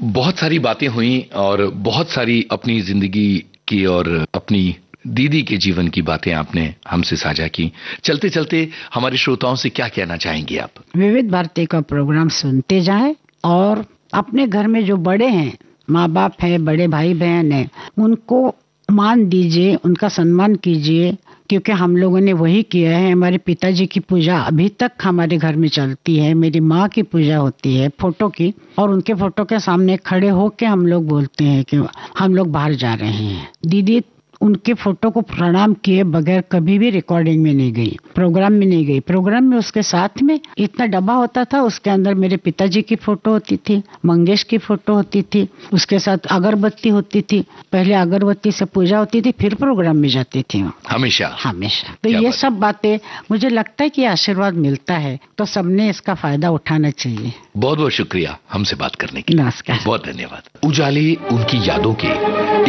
बहुत सारी बातें हुई और बहुत सारी अपनी जिंदगी की और अपनी दीदी के जीवन की बातें आपने हमसे साझा की। चलते चलते हमारे श्रोताओं से क्या कहना चाहेंगे आप? विविध भारती का प्रोग्राम सुनते जाएं और अपने घर में जो बड़े हैं, माँ बाप है, बड़े भाई बहन है, उनको मान दीजिए, उनका सम्मान कीजिए, क्योंकि हम लोगों ने वही किया है। हमारे पिताजी की पूजा अभी तक हमारे घर में चलती है, मेरी माँ की पूजा होती है फोटो की, और उनके फोटो के सामने खड़े होके हम लोग बोलते हैं कि हम लोग बाहर जा रहे हैं। दीदी उनके फोटो को प्रणाम किए बगैर कभी भी रिकॉर्डिंग में नहीं गई, प्रोग्राम में नहीं गई। प्रोग्राम में उसके साथ में इतना डब्बा होता था, उसके अंदर मेरे पिताजी की फोटो होती थी, मंगेश की फोटो होती थी, उसके साथ अगरबत्ती होती थी। पहले अगरबत्ती से पूजा होती थी, फिर प्रोग्राम में जाती थी हमेशा हमेशा। तो ये सब बातें मुझे लगता है कि आशीर्वाद मिलता है, तो सबने इसका फायदा उठाना चाहिए। बहुत बहुत शुक्रिया हमसे बात करने के लिए। नमस्कार। बहुत धन्यवाद। उजाले उनकी यादों के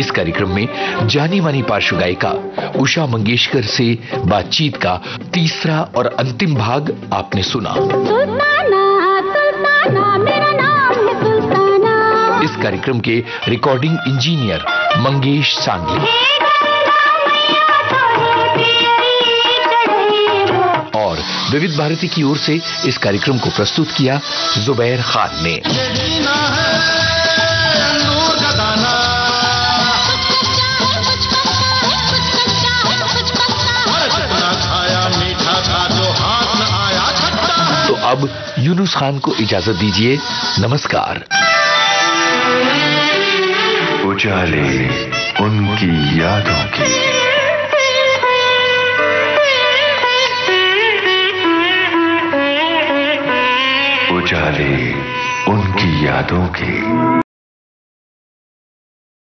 इस कार्यक्रम में जानी मानी पार्श्व गायिका उषा मंगेशकर से बातचीत का तीसरा और अंतिम भाग आपने सुना। सुल्ताना सुल्ताना मेरा नाम है सुल्ताना। इस कार्यक्रम के रिकॉर्डिंग इंजीनियर मंगेश सांगली और विविध भारती की ओर से इस कार्यक्रम को प्रस्तुत किया जुबैर खान ने। तो अब यूनुस खान को इजाजत दीजिए। नमस्कार। उजाले उनकी यादों की। उजाले उनकी यादों की।